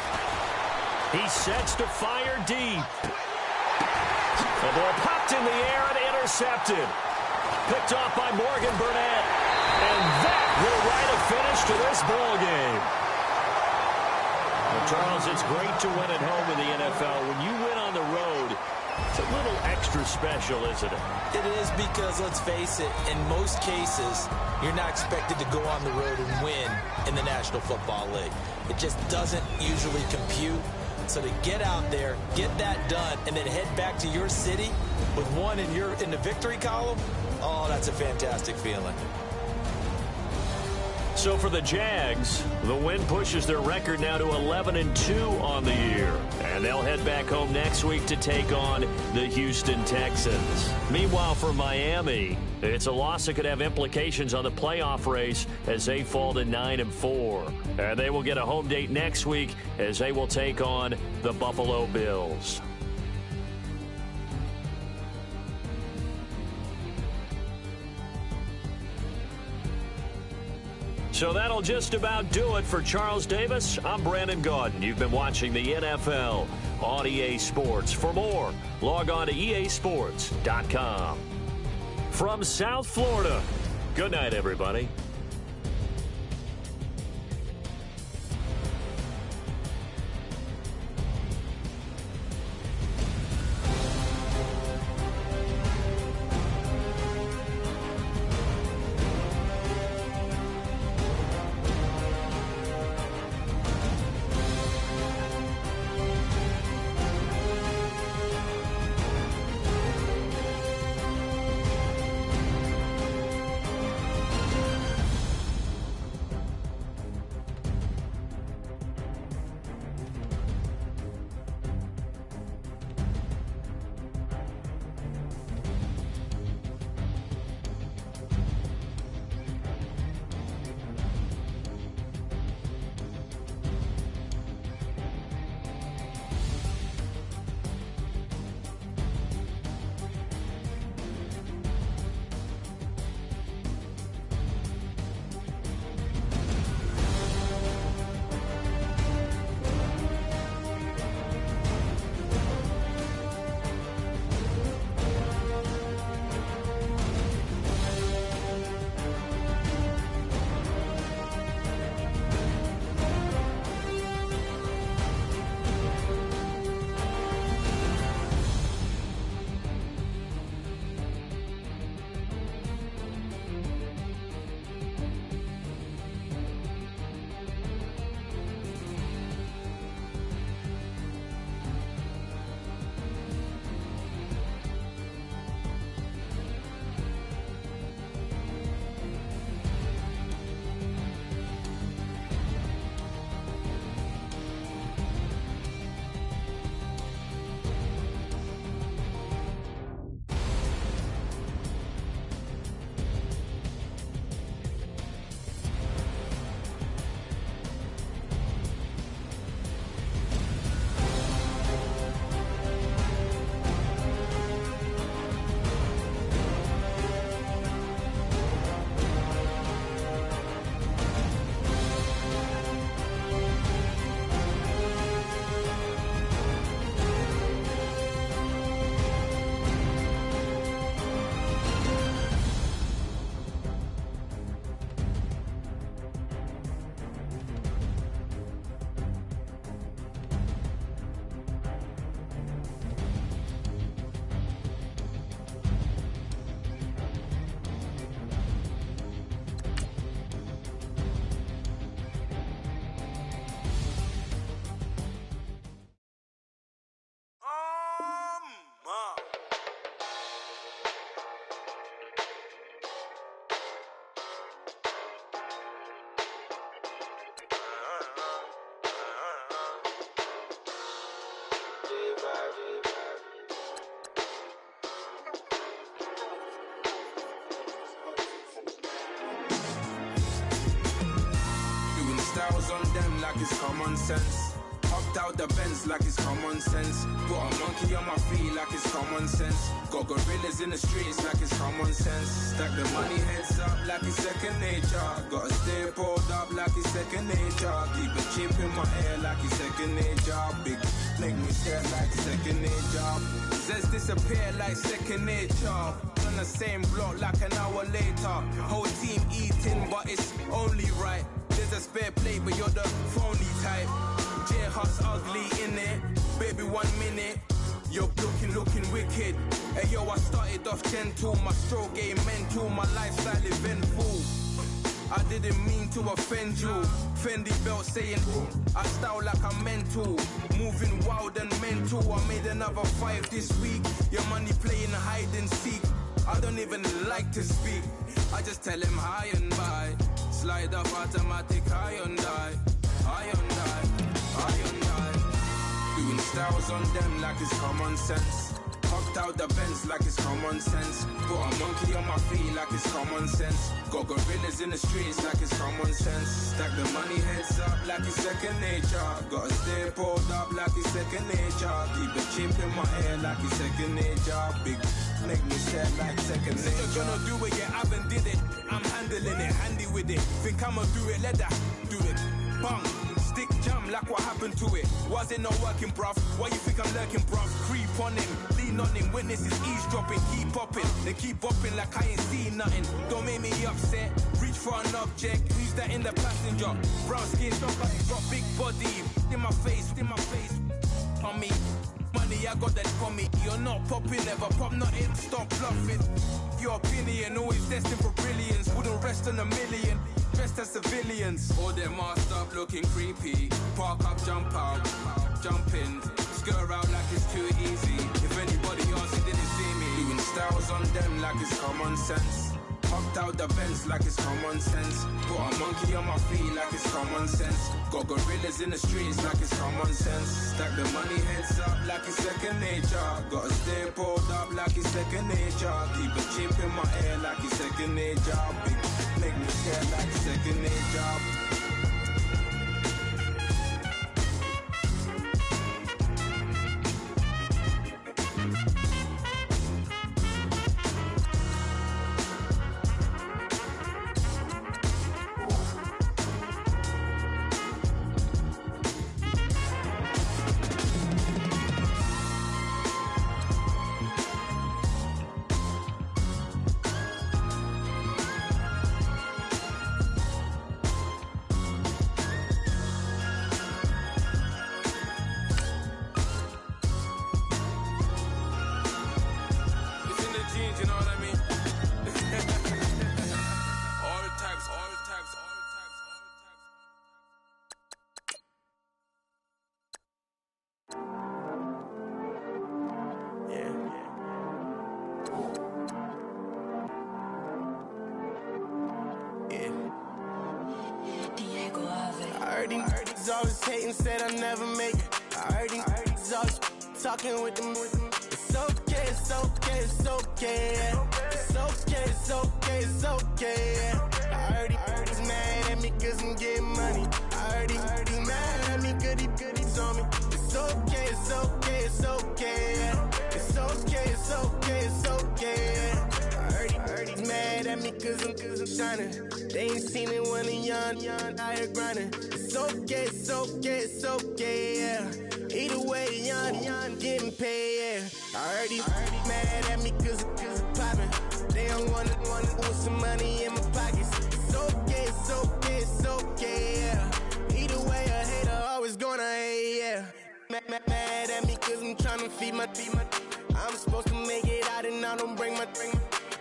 He sets to fire deep. The ball popped in the air and intercepted. Picked off by Morgan Burnett. And that will write a finish to this ball game. Well, Charles, it's great to win at home in the NFL. When you win on the road, it's a little extra special, isn't it? It is, because, let's face it, in most cases, you're not expected to go on the road and win in the National Football League. It just doesn't usually compute. So to get out there, get that done, and then head back to your city with one in the victory column, oh, that's a fantastic feeling. So for the Jags, the win pushes their record now to 11-2 on the year. And they'll head back home next week to take on the Houston Texans. Meanwhile, for Miami, it's a loss that could have implications on the playoff race as they fall to 9-4. And they will get a home date next week as they will take on the Buffalo Bills. So that'll just about do it for Charles Davis. I'm Brandon Gaudin. You've been watching the NFL on EA Sports. For more, log on to easports.com. From South Florida, good night, everybody. it's common sense. Hopped out the Benz like it's common sense. Put a monkey on my feet like it's common sense. Got gorillas in the streets like it's common sense. Stack the money heads up like it's second nature. Gotta stay pulled up like it's second nature. Keep a chip in my ear like it's second nature. Big make me stare like second nature. Says disappear like second nature. On the same block like an hour later. Whole team eating but it's only right. There's a spare plate but you're the phony type. J-Hut's ugly in it, baby 1 minute. You're looking wicked. Hey yo, I started off gentle, my stroke game mental, my lifestyle eventful. I didn't mean to offend you. Fendi belt saying I style like I'm mental. Moving wild and mental. I made another 5 this week. Your money playing hide and seek. I don't even like to speak. I just tell him hi and bye. Slide up automatic Hyundai. Doing styles on them like it's common sense. Hopped out the Benz like it's common sense. Put a monkey on my feet like it's common sense. Got gorillas in the streets like it's common sense. Stack the money heads up like it's second nature. Gotta stay pulled up like it's second nature. Keep a chip in my ear like it's second nature. Big make me sad like second nature. You're gonna do it, yeah, I haven't did it. I'm handling it, handy with it. Think I'ma do it, let that do it. Bang. Stick jam like what happened to it. Was it not working, bruv? Why you think I'm lurking, bruv? Creep on him, lean on him. Witnesses eavesdropping, keep popping. They keep bopping like I ain't seen nothing. Don't make me upset. Reach for an object. Who's that in the passenger? Brown skin, got big body. In my face. On me, money I got that for me. You're not popping, never pop nothing. Stop bluffing. Your opinion always destined for brilliance. Wouldn't rest on a million. Dressed as civilians. All them masked up looking creepy. Park up, jump out, jump in. Skirt out like it's too easy. If anybody else didn't see me. Doing styles on them like it's common sense. Hopped out the Benz like it's common sense. Put a monkey on my feet like it's common sense. Got gorillas in the streets like it's common sense. Stack the money heads up like it's second nature. Gotta stay pulled up like it's second nature. Keep a chip in my ear like it's second nature. Big make me scared like second nature. Always hating, said I never make it. I heard these always talking with them. It's okay, it's okay, it's okay. It's okay, it's okay, it's okay. I heard he's mad at me cause I'm getting money. I heard he's mad at me cause he's on me. It's okay, it's okay, it's okay. It's okay, it's okay, it's okay. I heard he's mad at me cause I'm shining. They ain't seen it when I'm young, out here grinding. It's okay, it's okay, it's okay, yeah. Either way, young, getting paid, yeah. I heard he's mad at me cause I'm poppin'. They don't wanna put some money in my pockets. It's okay, it's okay, it's okay, yeah. Either way, a hater always gonna hate, yeah. Mad at me cause I'm tryna feed my I'm supposed to make it out and I don't bring my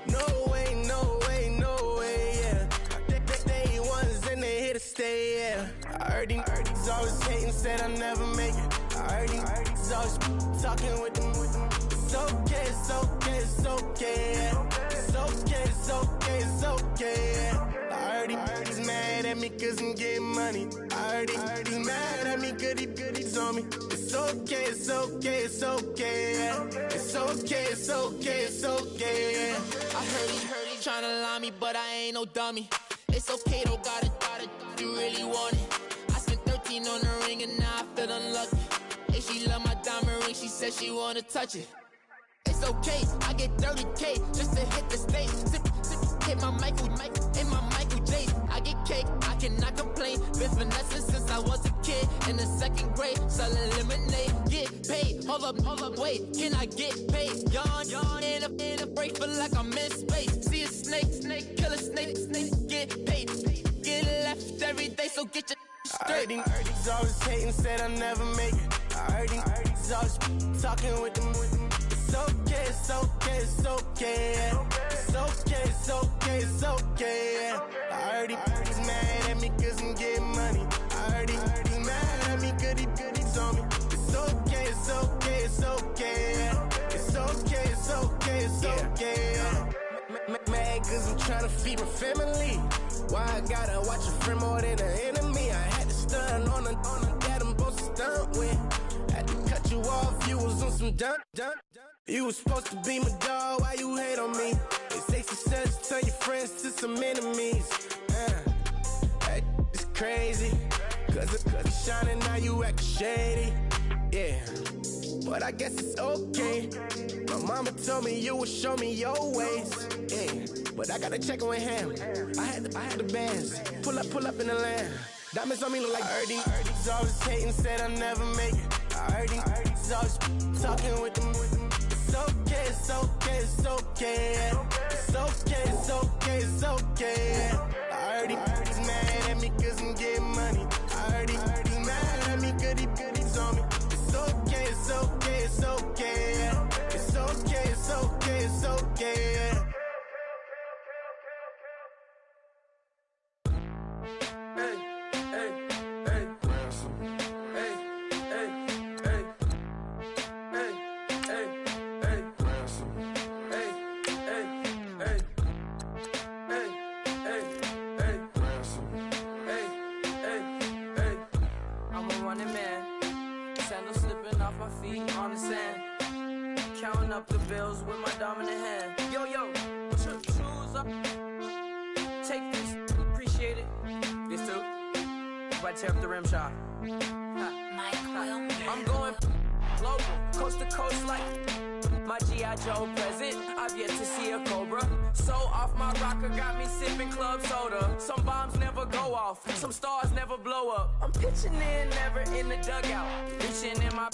No way, no way, no way, yeah. They ones and they here to stay, yeah. I heard he's always hating, said I never make it. I heard he's always talking with them. It's okay, it's okay, it's okay, yeah. It's okay, it's okay, it's okay, yeah. I heard he's mad at me cause I'm getting money. I heard he's mad at me cause he's on me. It's okay, it's okay, it's okay, yeah. It's okay, it's okay, it's okay, yeah. I heard he tryna lie me, but I ain't no dummy. It's okay though, got it, you really want it. I spent 13 18 on the ring and now I feel unlucky. Hey, she love my diamond ring, she said she wanna touch it. It's okay, I get 30K just to hit the stage. Sip, hit my Michael in my Michael J. I get cake, I cannot complain. Been finessing since I was a kid in the 2nd grade. Selling lemonade, get paid. Hold up, wait, can I get paid? Yawn, in a break, feel like I'm in space. See a snake, kill a snake, get paid. Get left every day, so get your straight. I heard these always hating, said I never make it. I heard these always talking with them. It's okay, it's okay, it's okay. It's okay, it's okay, it's okay. I heard he's mad at me cause I'm getting money. I heard he's mad at me cause he's on me. It's okay, it's okay, it's okay. It's okay, it's okay, it's okay. Mad cause I'm trying to feed my family. Why I gotta watch a friend more than an enemy? I had to stun on a that I'm supposed to stunt with. Had to cut you off, you was on some dun. You was supposed to be my dog, why you hate on me? They say success, turn your friends to some enemies. That is crazy, cause it's shining, now you acting shady. Yeah, but I guess it's okay. My mama told me you would show me your ways. Yeah, but I gotta check with him. I had the bands, pull up in the land. Diamonds on me look like Ernie. He's always hating, said I never make it. I heard he's always talking with them. It's okay, it's okay, it's okay. It's okay, it's okay, it's okay. I heard he's mad at me cause I'm getting money. I heard he's mad at me cause he's on me. It's okay, it's okay, it's okay. It's okay, it's okay, it's okay. Counting up the bills with my dominant hand. Yo, choose up. Take this, appreciate it. This too. But tear up the rim shot. I'm going global, coast to coast like my G.I. Joe present. I've yet to see a Cobra. So off my rocker got me sipping club soda. Some bombs never go off, some stars never blow up. I'm pitching in, never in the dugout. Reaching in my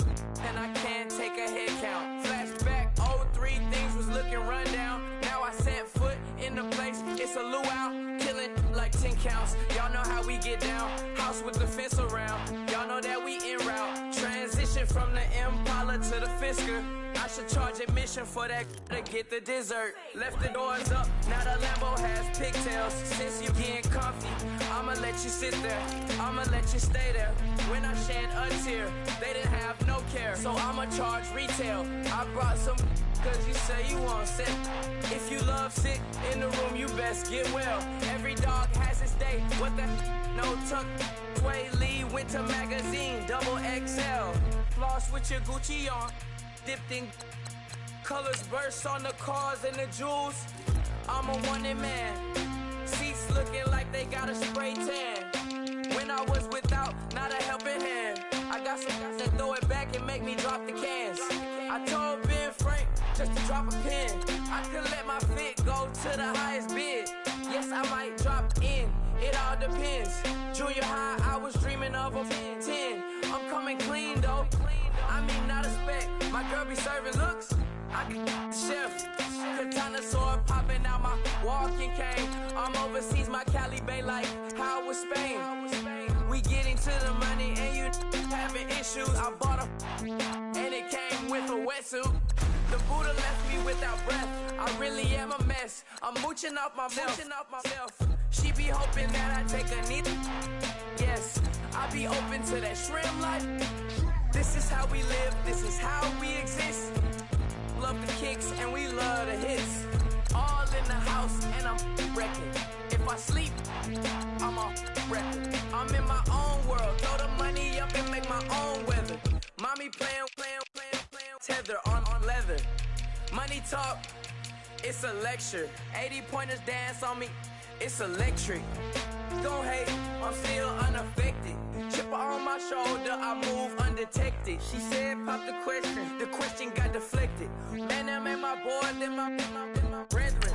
and I can't take a head count. Flashback, 03, things was looking rundown. Now I set foot in the place, it's a luau. Killing like 10 counts, y'all know how we get down. House with the fence around, y'all know that we en route. Transition from the Impala to the Fisker. I should charge admission for that to get the dessert. Left the doors up, now the Lambo has pigtails. Since you getting comfy, I'ma let you sit there, I'ma let you stay there. When I shed a tear, they didn't have no care, so I'ma charge retail. I brought some cause you say you want sick. If you love sick in the room, you best get well. Every dog has its day, what the no tuck. Sway Lee, Winter Magazine, double XL. Floss with your Gucci on, dipped in colors, burst on the cars and the jewels. I'm a wanted man, seats looking like they got a spray tan. When I was without, not a helping hand. I got some guys that throw it back and make me drop the cans. I told Ben Frank just to drop a pin. I could let my fit go to the highest bid. Yes, I might drop in, it all depends. Junior high, I was dreaming of a 10. I'm coming clean though, I mean not a spec. My girl be serving looks, I can the chef. Katana sword popping out my walking cane. I'm overseas, my Cali Bay like how was Spain. We getting to the money and you having issues. I bought a and it came with a wetsuit. The Buddha left me without breath. I really am a mess. I'm mooching off myself. She be hoping that I take a knee. Yes, I be open to that shrimp life. This is how we live, this is how we exist. Love the kicks and we love the hits. All in the house and I'm wrecking. If I sleep, I'm on record. I'm in my own world, throw the money up and make my own weather. Mommy playing, tether on leather. Money talk, it's a lecture. 80 pointers dance on me, it's electric. Don't hate, I'm still unaffected. Chipper on my shoulder, I move undetected. She said, pop the question got deflected. Man, that made my boy, then my brethren.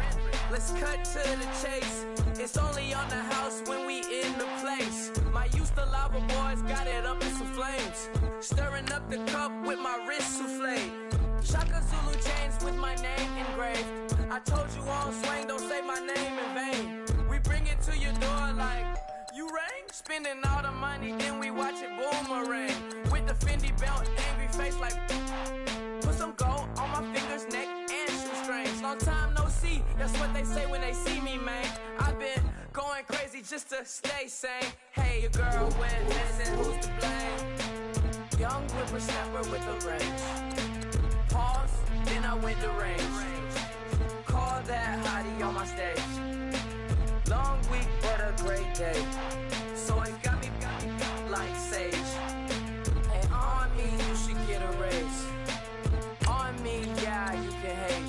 Let's cut to the chase. It's only on the house when we in the place. My used to lava boys got it up in some flames. Stirring up the cup with my wrist souffle. Shaka Zulu chains with my name engraved. I told you on swing, don't say my name in vain. We bring it to your door like, you rang? Spending all the money, then we watch it boomerang. With the Fendi belt, angry face like, put some gold on my fingers, neck, and shoestrings. Long time no see, that's what they say when they see me, man. I've been going crazy just to stay sane. Hey, your girl went missing, who's to blame? Young whippersnapper with a range. Pause, then I went to range. Call that hottie on my stage. Long week, but a great day. So it got me like sage. And on me, you should get a raise. On me, yeah, you can hate.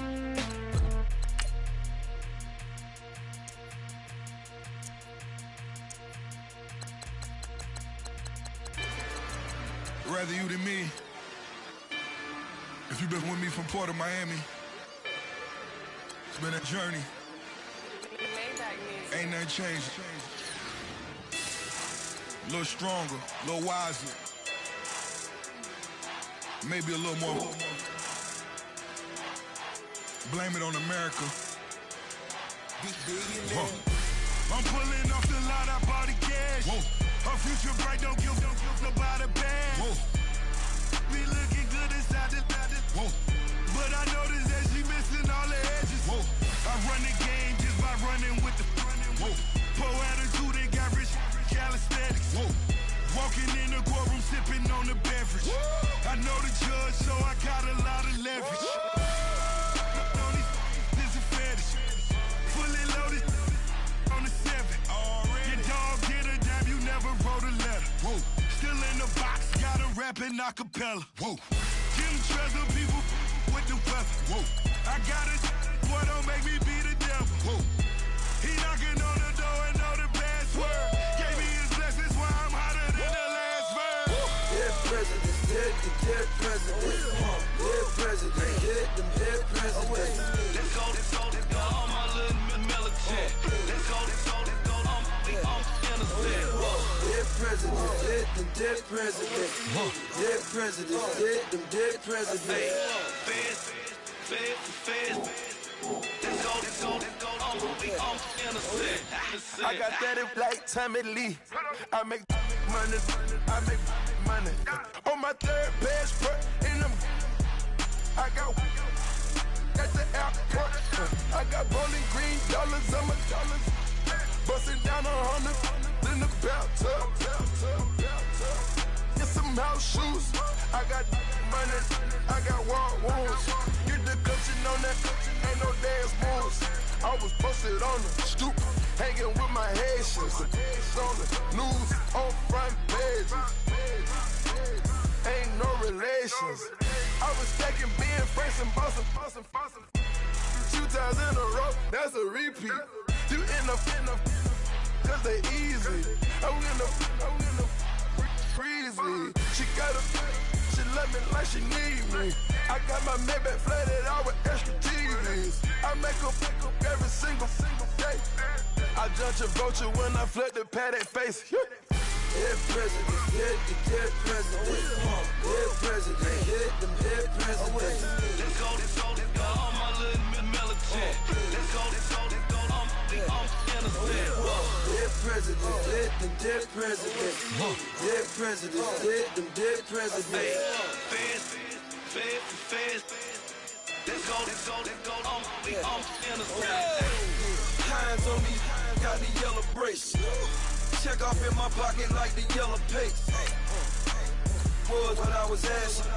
Rather you than me. If you've been with me from Port of Miami, it's been a journey. Ain't nothing changed. A little stronger, a little wiser. Maybe a little more. Blame it on America. I'm pulling off the lot, I bought the cash. Whoa. Her future bright, don't give about a bag. Whoa. Be looking good inside the Whoa. But I noticed that she missing all the edges. Whoa. I run the game just by running with the Whoa. poor attitude, they got rich calisthenics. Whoa. Walking in the courtroom, sipping on the beverage. Whoa. I know the judge, so I got a lot of leverage. This is fetish. Fully loaded on the 7. Your dog get a dime, you never wrote a letter. Whoa. Still in the box, gotta rap in acapella. Whoa. Jim Treasure, people with the weather. Whoa. I got it, boy, don't make me be the devil. Whoa. He knocking on the door and know the password. Gave me his blessings while I'm hotter than the last verse. Dead presidents, dead presidents. Dead presidents, dead presidents. Let's go, all my little militant. Let's go, I'm innocent. Dead presidents, dead presidents. Dead presidents, dead presidents. Feds. Let's go, I'm innocent. I got that in like Tommy Lee. I make money. On my third passport in them. I got at the airport. I got bowling green dollars on my dollars. Busting down 100 in the bathtub. Get some house shoes. I got money. I got war wounds. Get the coaching on that. Ain't no dance moves. I was posted on the stoop, hanging with my Haitians. On the news, on front pages. Ain't no relations. I was stacking being friends and bossing. 2 times in a row, that's a repeat. You in the cause they easy. I'm in the freezy. She love me like she need me. I got my Maybach flooded out with extra TVs. I make up every single day. I judge a vulture when I flip the paddock face. Dead presidents, dead presidents. Dead presidents, dead presidents. Let's go, all my little militant. Let's go, I'm innocent. Dead presidents, dead presidents. Dead presidents, dead presidents. Feds. Let's go, I'm innocent. Hands on me, got the yellow brace. Check off in my pocket like the yellow paste. Was what I was asking.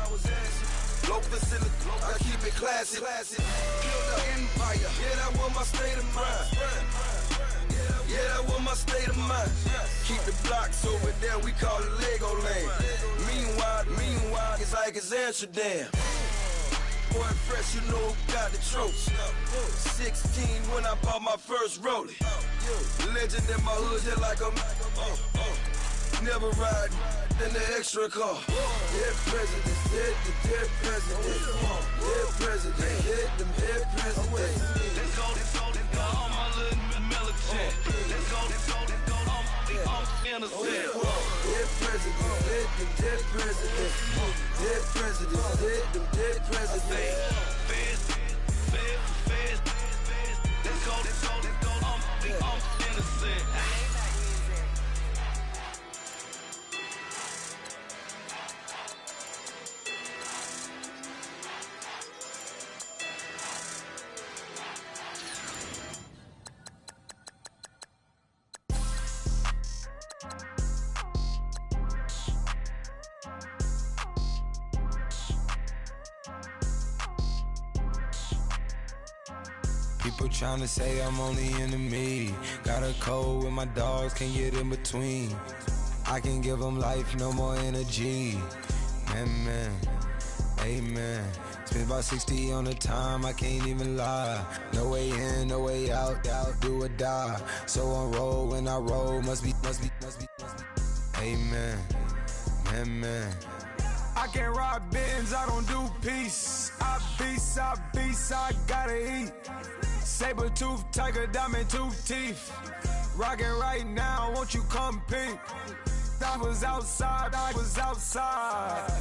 Low facility, I keep it classy. Build an empire, yeah, that was my state of mind. Yeah, that was my state of mind. Keep the blocks over there, we call it Lego Land. Meanwhile, it's like it's Amsterdam. Boy, fresh, you know who got the trophy. 16 when I bought my first rollie. Legend in my hood, hit like a never ride in the extra car. Dead presidents, dead presidents. Dead presidents, hit them dead presidents. Let's go, all my little military. Let's go, I'm innocent. Dead presidents, hit them dead presidents. Dead presidents, hit them dead presidents. Feds. Let's go, I'm innocent. People tryna say I'm only enemy. Got a code with my dogs, can't get in between. I can give them life, no more energy. Amen, amen. Spent about 60 on the time, I can't even lie. No way in, no way out, do or die. So on roll, when I roll, must be. Amen, amen. I can't rob Benz, I don't do peace. I beast, I gotta eat. Saber tooth, tiger, diamond tooth teeth. Rockin' right now, won't you come peep? I was outside.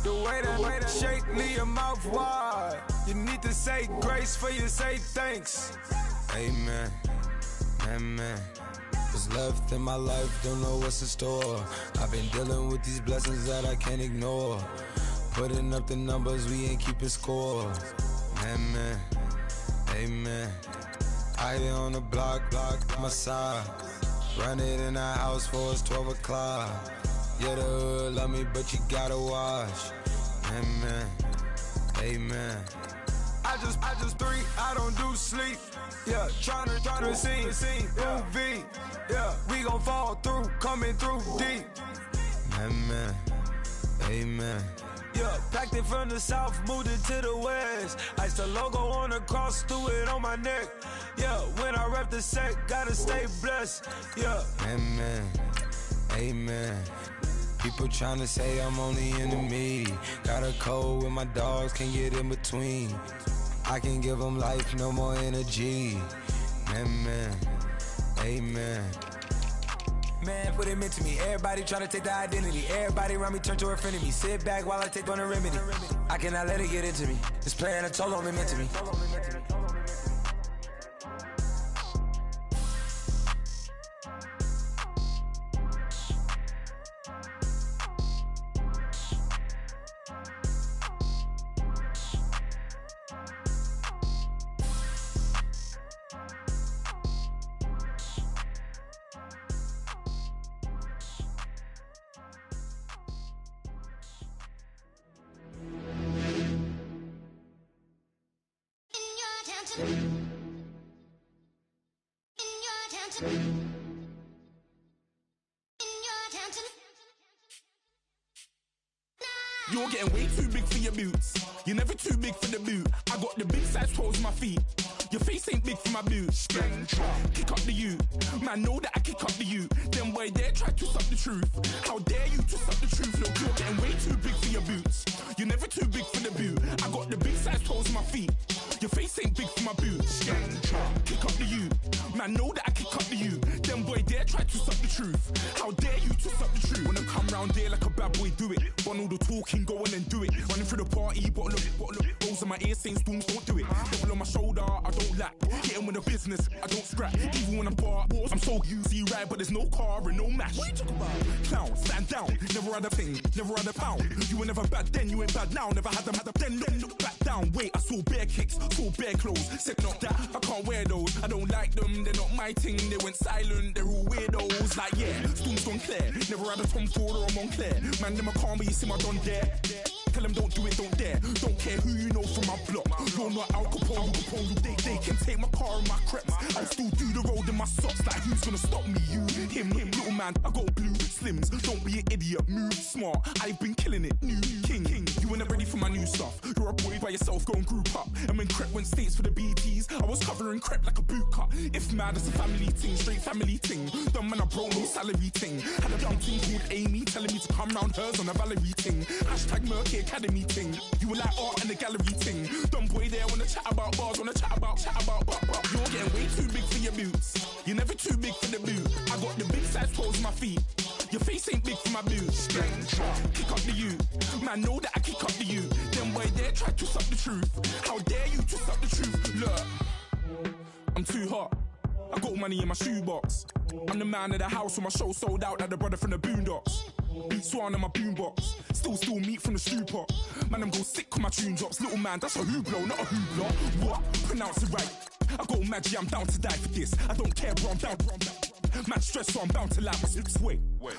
The way that shake, leave your mouth wide. You need to say grace for you say thanks. Amen, amen. What's left in my life, don't know what's in store. I've been dealing with these blessings that I can't ignore. Putting up the numbers, we ain't keeping score. Amen, amen. I hit on the block, my side. Run it in the house for it's 12 o'clock. Yeah, the hood love me, but you gotta watch. Amen, amen. I just three, I don't do sleep. Yeah, tryna see, UV. Yeah, we gon' fall through, coming through deep. Amen, amen. Yeah, packed it from the south, moved it to the west. Iced the logo on the cross, threw it on my neck. Yeah, when I rep the set, gotta stay blessed. Yeah. Amen, amen. People tryna say I'm only enemy. Got a code with my dogs, can't get in between. I can give them life, no more energy. Amen, amen. Man, what it meant to me. Everybody try to take the identity. Everybody around me turn to a friend of me. Sit back while I take on a remedy. I cannot let it get into me. This playing a toll on me, meant to me. You're getting way too big for your boots. You're never too big for the boot. I got the big size toes on my feet. Your face ain't big for my boots. Kick up the you. Man, know that I kick up the you. Them boy there try to suck the truth. How dare you to suck the truth? Look, you're getting way too big for your boots. You're never too big for the boot. I got the big size toes on my feet. Your face ain't big for my boots. Kick up the you. Man, know that I kick up the you. Them boy there try to suck the truth. How dare you to suck the truth? Wanna come round there like a bad boy, do it. Want all the talking, go on and do it. Running through the party, bottle up. Rolls in my ear saying storms, don't do it. Devil on my shoulder, I don't lack. Hitting with the business, I don't scrap. Even when I'm bar, I'm so easy right, but there's no car and no match. What you talking about? Clown, stand down. Never had a thing, never had a pound. You were never bad then, you ain't bad now. Never had them, then look back down. Wait, I saw bare kicks, saw bare clothes. Said not that, I can't wear those. I don't like them, they're not my thing. They went silent, they're all weirdos. Like yeah, storm's gone clear. Never had a Tom Ford or a Montclair. Man, them I can't be, you see my don dare. Tell them don't do it, don't dare. Don't care who you know from my block. You're not Al Capone, they can take my car and my creps. I'll still do the road in my socks. Like who's gonna stop me? You, him, little man. I got blue slims. Don't be an idiot, move smart. I've been killing it, new king. You were never ready for my new stuff. You're a Boy, by yourself, go and group up. And when Crep went states for the BTs, I was covering Crep like a boot cut. If mad, it's a family ting, straight family ting. Dumb man, I bro, no salary ting. Had a young ting called Amy, telling me to come round hers on a Valerie ting. Hashtag Murky Academy ting. You were like art and the gallery ting. Dumb boy there, wanna chat about bars, wanna chat about. You're getting way too big for your boots. You're never too big for the boot. I got the big size toes on my feet. Your face ain't big for my boots. Kick up the you. Man, know that I kick up the you. Them boy there try to suck the truth. How dare you to suck the truth? Look, I'm too hot. I got money in my shoebox. I'm the man of the house when my show sold out like the brother from the Boondocks. Beat Swan on my boombox. Still meat from the stew pot. Man, I'm go sick when my tune drops. Little man, that's a hooplo, not a hoopla. What? Pronounce it right. I go Maggie, I'm down to die for this. I don't care, bro, I'm down. Man stress, so I'm bound to lap. Wait,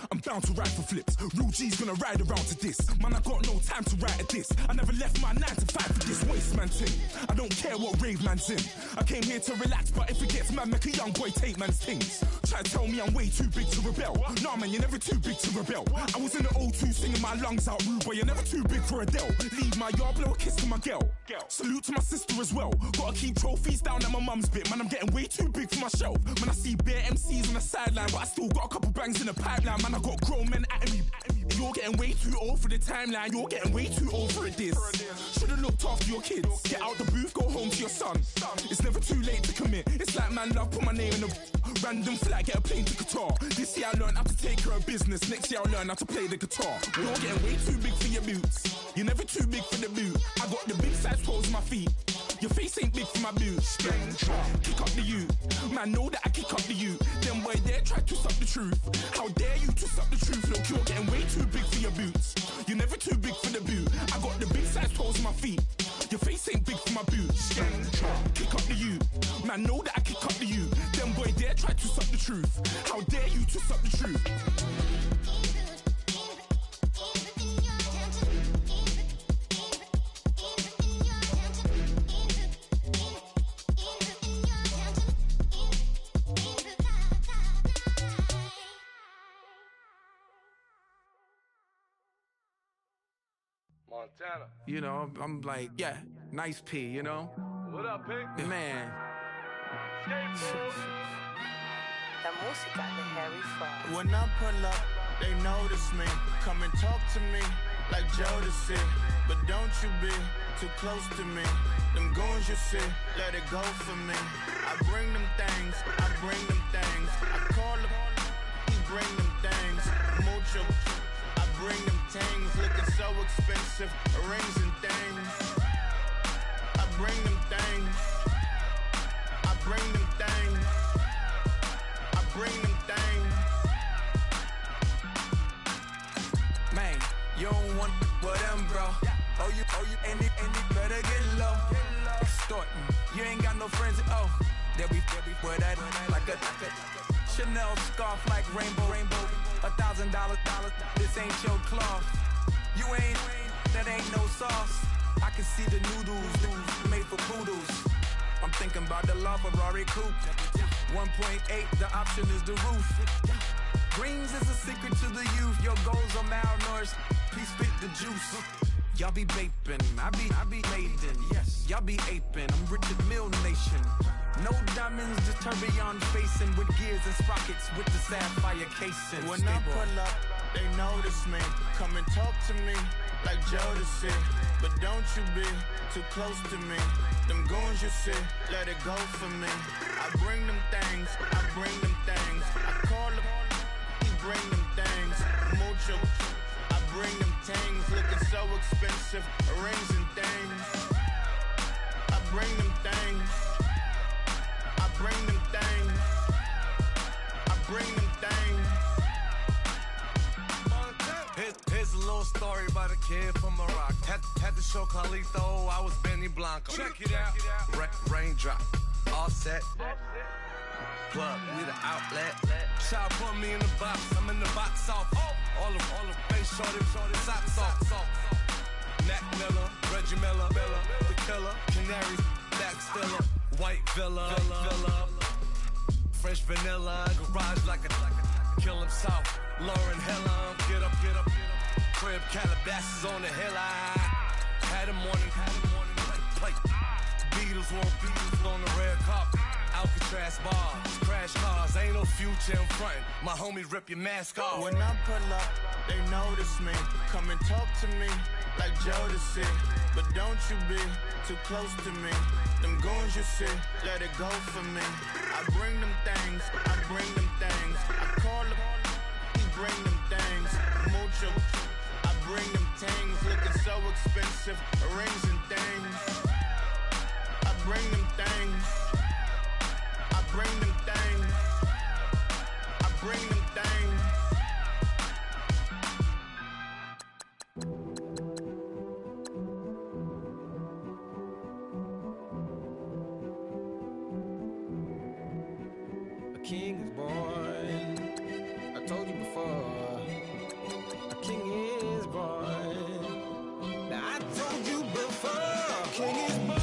I'm bound to ride for flips. Real G's gonna ride around to this. Man, I got no time to write at this. I never left my 9 to 5 for this waste man thing. I don't care what rave man's in. I came here to relax, but if it gets mad, make a young boy take man's things. Try to tell me I'm way too big to rebel. Nah, man, you're never too big to rebel. I was in the O2 singing my lungs out rude, but you're never too big for Adele. Leave my yard, blow a kiss to my girl. Salute to my sister as well. Gotta keep trophies down at my mum's bit. Man, I'm getting way too big for my shelf. Man, I see bare MCs on the sideline, but I still got a couple bangs in the pipeline. Man, I got grown men at me. You're getting way too old for the timeline. You're getting way too old for a diss. Should've looked after your kids. Get out the booth, go home to your son. It's never too late to commit. It's like man love, put my name in a random flat, get a plane to Qatar. This year I learned how to take care of business. Next year I'll learn how to play the guitar. You're getting way too big for your boots. You're never too big for the boot. I got the big size toes on my feet. Your face ain't big for my boots. Kick up the you. Man, know that I kick up the you. Them boy there try to suck the truth. How dare you to suck the truth? Look, you're getting way too big for your boots. You're never too big for the boot. I got the big size toes on my feet. Your face ain't big for my boots. Kick up the you. Man, know that I kick up the you. Them boy there try to suck the truth. How dare you to suck the truth? Montana. You know, I'm like, yeah, nice P, you know? What up, Pink? Man. La música de Harry Fraud. When I pull up, they notice me. Come and talk to me like Jodeci. But don't you be too close to me. Them goons you see, let it go for me. I bring them things, I bring them things. I call them, he bring them things. Mucho, I bring them things. Looking so expensive, rings and things. I bring them things. I bring them things. I bring them things. Man, you don't want with them, bro. Oh, you, and it better get low. Extorting, you ain't got no friends. Oh, they'll be with that like a Chanel scarf like rainbow. $1,000. This ain't your cloth. You ain't, that ain't no sauce. I can see the noodles made for poodles. I'm thinking about the La Ferrari coupe. 1.8, the option is the roof. Greens is a secret to the youth. Your goals are malnourished. Please spit the juice. Y'all be vaping, I be laden. Yes, y'all be aping. I'm Richard Mill Nation. No diamonds, just tourbillon facing with gears and sprockets with the sapphire casing. When I pull up, they notice me. Come and talk to me like Jodeci. But don't you be too close to me. Them goons you see, let it go for me. I bring them things, I bring them things. I call them, he bring them things. Mucho, I bring them things. Looking so expensive, rings and things. I bring them things. I bring them things. I bring them things. Here's a little story about a kid from Morocco. Had to show Carlito I was Benny Blanco. Check it out. Raindrop, all set. Plug, we the outlet. Shot put me in the box. I'm in the box off. All the face shorty, socks off. Mac Miller, Reggie Miller, the killer, Canaries, back stiller, white villa, fresh vanilla, garage like a kill himself. Lauren Hiller, get up, crib Calabasas on the hill. Had him on plate. Beatles on the red carpet. Alcatraz bars, crash cars, ain't no future in front. My homies rip your mask off. When I pull up, they notice me. Come and talk to me like Jodeci. But don't you be too close to me. Them goons you see, let it go for me. I bring them things, I bring them things. I call them, he bring them things. Mucho, I bring them things. Looking so expensive, rings and things. I bring them things. I bring them things. I bring them things. A king is born. I told you before. A king is born. Now I told you before. A king is born.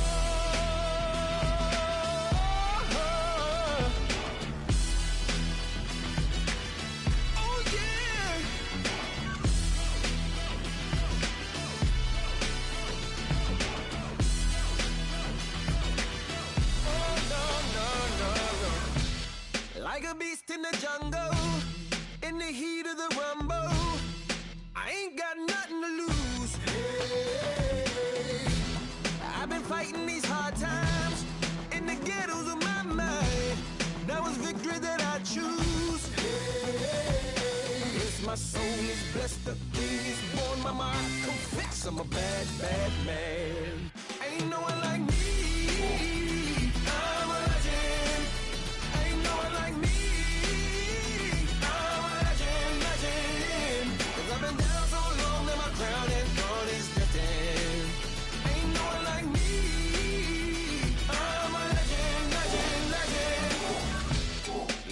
Like a beast in the jungle, in the heat of the rumble, I ain't got nothing to lose. Hey, I've been fighting these hard times in the ghettos of my mind. Now it's victory that I choose. Hey, yes, my soul is blessed, the king is born. Mama, I confess I'm a bad, bad man. Ain't no one like me. I'm a legend. Ain't no one like me. I'm a legend, legend. 'Cause I've been down so long that my crown and throne is destined. Ain't no one like me. I'm a legend, legend, legend.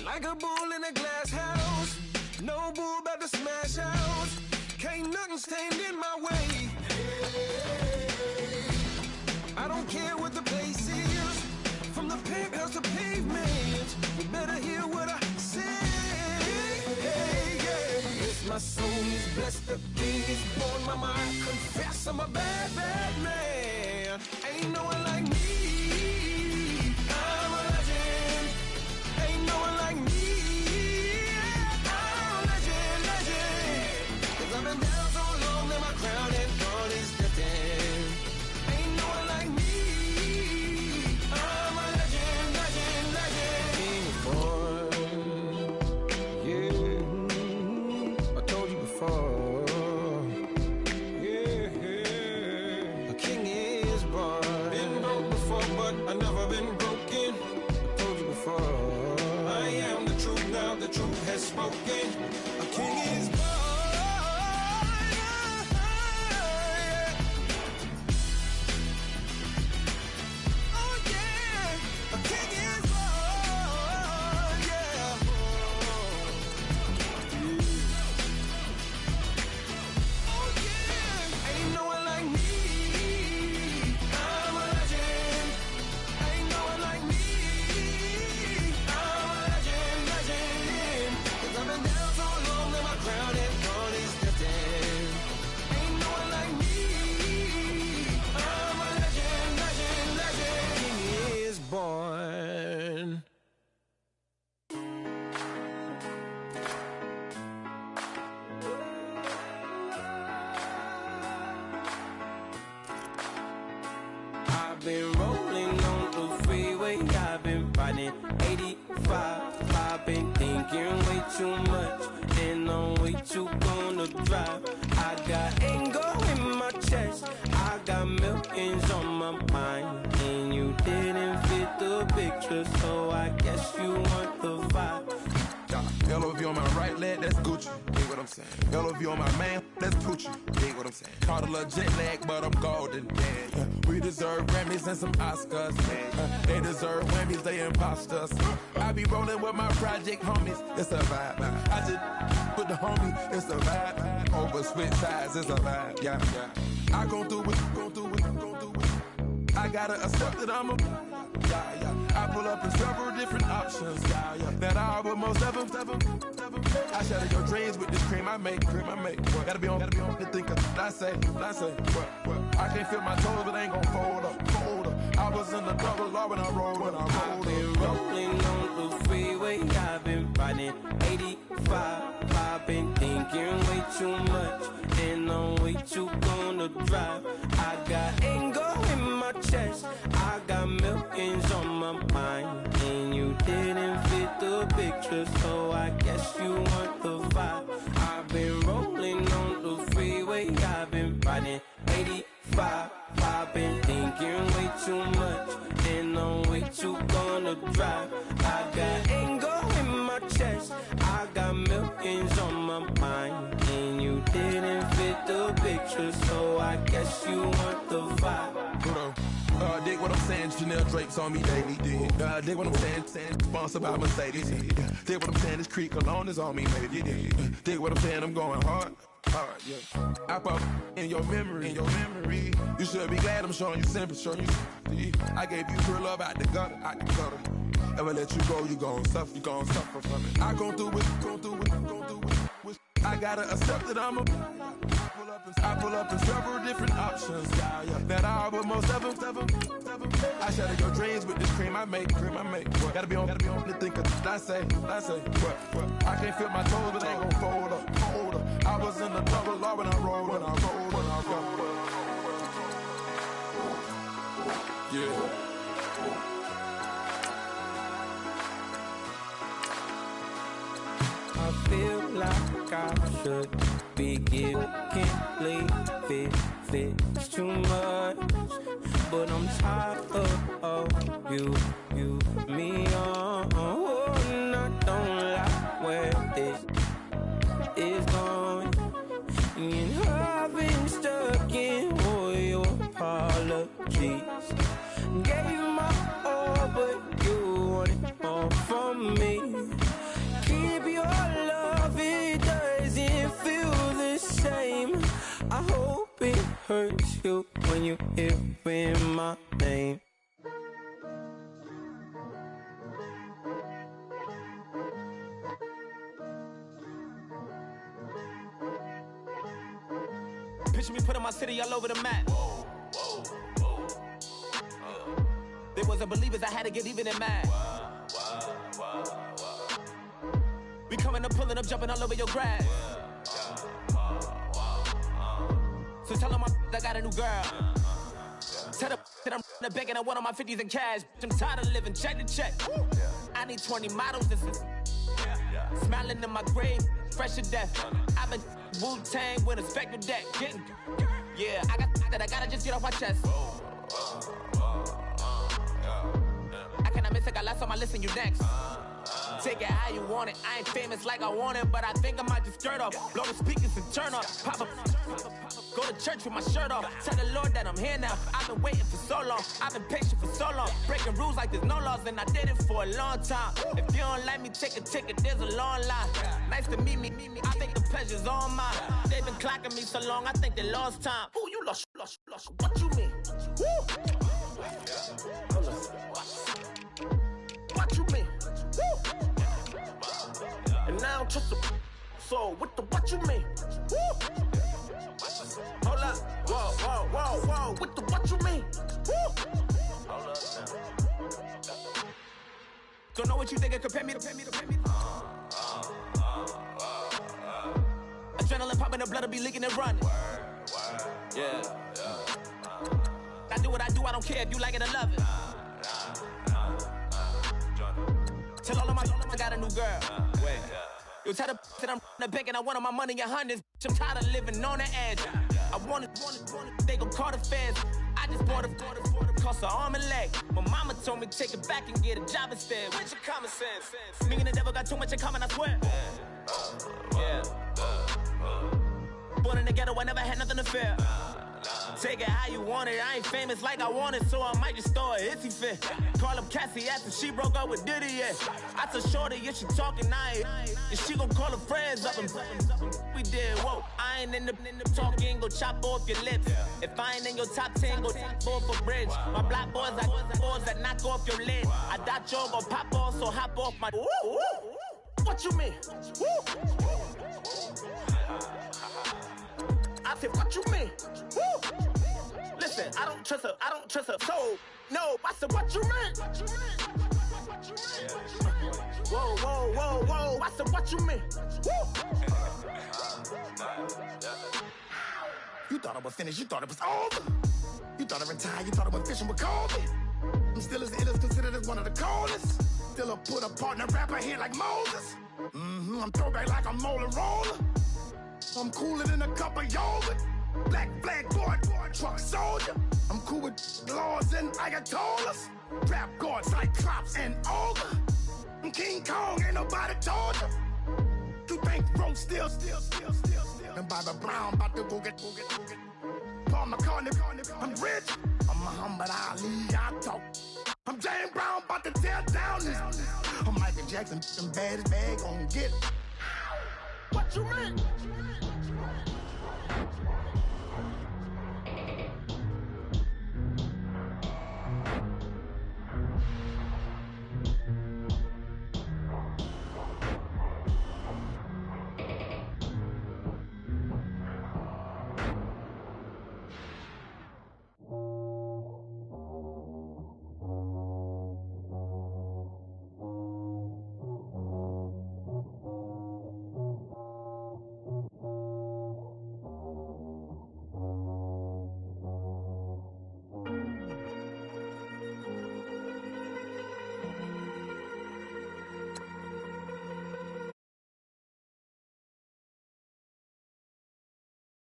Like a bull in a glass house. No bull about to smash out. Can't nothing stand in my way. I don't care what the place is. From the penthouse to pavement, you better hear what I say. Hey, yeah. Yes, my soul is blessed, the king is born. Mama, I confess I'm a bad, bad man. Ain't no one like me. I'm a legend. Ain't no one like me. I'm a legend, legend. 'Cause I've been down so long that my crown and throne is destined. Ain't no one like me. I'm a legend, legend, legend. King is born. Yeah, I told you before. Yeah, a king is born. Been broke before, but I never been broken. I told you before. I am the truth now, the truth has spoken. A king is born. Born. I've been rolling on the freeway, I've been riding 85. I've been thinking way too much, and I'm way too gonna drive. I got anger in my chest, I got millions on my mind, and you didn't fit the picture, so I guess you want the vibe. LOV on my right leg, that's Gucci. Dig what I'm saying. LOV on my man, that's Poochie. Dig what I'm saying. Caught a little jet lag, but I'm golden. Yeah. We deserve Grammys and some Oscars. They deserve Whammies, they imposters. I be rolling with my project homies, it's a vibe. I just with the homie, it's a vibe. Over switch sides, it's a vibe. Yeah, yeah. I gon' do it, gon' do it, gon' do it. I gotta accept that I'm a. Yeah, yeah. I pull up in several different options. Yeah, yeah. That I would most ever. I shatter your dreams with this cream I make. What? Gotta be on the thinker. I say. What? I can't feel my toes, but ain't gon' fold up. I was in the double law when I rolled up. I've been rolling on the freeway. I've been riding 85. I've been thinking way too much, and I'm way too gonna drive. I got anger in my chest. I got millions on my mind, and you didn't fit the picture, so I guess you want the vibe. I've been rolling on the freeway. I've been riding 85. I've been thinking way too much, and I'm way too gonna drive. I got anger in my chest. I got millions on my mind, and you didn't fit the picture, so I guess you want the vibe. Dig what I'm saying, Chanel drapes on me daily. Dig what I'm saying, sponsored by Mercedes. Dig what I'm saying, this creek alone is on me, maybe. Dig what I'm saying, I'm going hard. Yeah. I pop in your memory. You should be glad I'm showing you sympathy. I gave you real love out the gutter. Ever let you go, you gon' suffer from it. I gon' do it. I gotta accept that I pull up in several different options. That I but most of them. I shatter your dreams with this cream I make. What? Gotta be on the thinker. I say. What? I can't feel my toes, but ain't gon' fold up. I was in the double law when I rolled. Yeah. I feel like I should be giving, can't believe it's too much, but I'm tired of you, me on, and I don't like where this is going, and I've been stuck in all your apologies, gave my all, but you wanted more from me. Keep your love, it doesn't feel the same. I hope it hurts you when you hear my name. Picture me putting my city all over the map. They wasn't believers, I had to get even and mad. We coming up, pulling up, jumping all over your grass. So tell them I got a new girl. Tell them that I'm the bank and I want on my 50s in cash. I'm tired of living check to check. I need 20 models. This is smiling in my grave, fresh to death. I've been Wu-Tang with a spectral deck. Yeah, I got that I gotta just get off my chest. I cannot miss it, got last on my list and you next. Take it how you want it. I ain't famous like I want it, but I think I might just skirt off. Blow the speakers and turn up. Pop up. Go to church with my shirt off. Tell the Lord that I'm here now. I've been waiting for so long. I've been patient for so long. Breaking rules like there's no laws, and I did it for a long time. If you don't like me, take a ticket. There's a long line. Nice to meet me. I think the pleasure's all mine. They've been clocking me so long, I think they lost time. Ooh, you lost. What you mean? Woo! What you mean? Woo! And now I don't trust the so what you mean? Woo! Hold up, whoa, with the what you mean? Woo! Hold up now. Don't know what you think, compare me to adrenaline popping, the blood will be leaking and running. Yeah. I do what I do, I don't care if you like it or love it. Tell all of my I got a new girl. Wait. You tell the that I'm the bank and I want my money in hundreds. I'm tired of living on the edge. I want it. They gon' call the feds. I just bought a cost an arm and leg. My mama told me take it back and get a job instead. Where's your common sense? Me and the devil got too much in common, I swear. Yeah. Born in the ghetto, I never had nothing to fear. Take it how you want it. I ain't famous like I want it, so I might just throw a hissy fit. Call up Cassie after she broke up with Diddy, yeah. I told Shorty if she talking, and she gon' call her friends up and we did, whoa. I ain't in the talking, go chop off your lips. If I ain't in your top 10, go top 4 for bridge. My black boys like boys that knock off your lid. I dot your gon' pop off, so hop off my. What you mean? Woo! I said, what you mean? Woo! Listen, I don't trust her. So, no, I said, what you mean? Whoa, I said, what you mean? Woo! You thought I was finished, you thought it was over. You thought I retired, you thought I went fishing with Kobe. I'm still as ill as considered as one of the coldest. Still a put a partner rapper here like Moses. I'm throwback like a molar roller. I'm cooler than a cup of yogurt. Black flag board, truck soldier. I'm cool with laws and Ayatollahs. Rap god, Cyclops and ogre. I'm King Kong, ain't nobody told you. You think Rome still. And Bobby Brown about to go get. Paul McCartney, I'm rich. I'm Muhammad Ali, I talk. I'm James Brown, about to tear down this. I'm Michael Jackson, some bad as bad, gon' get it. What you mean?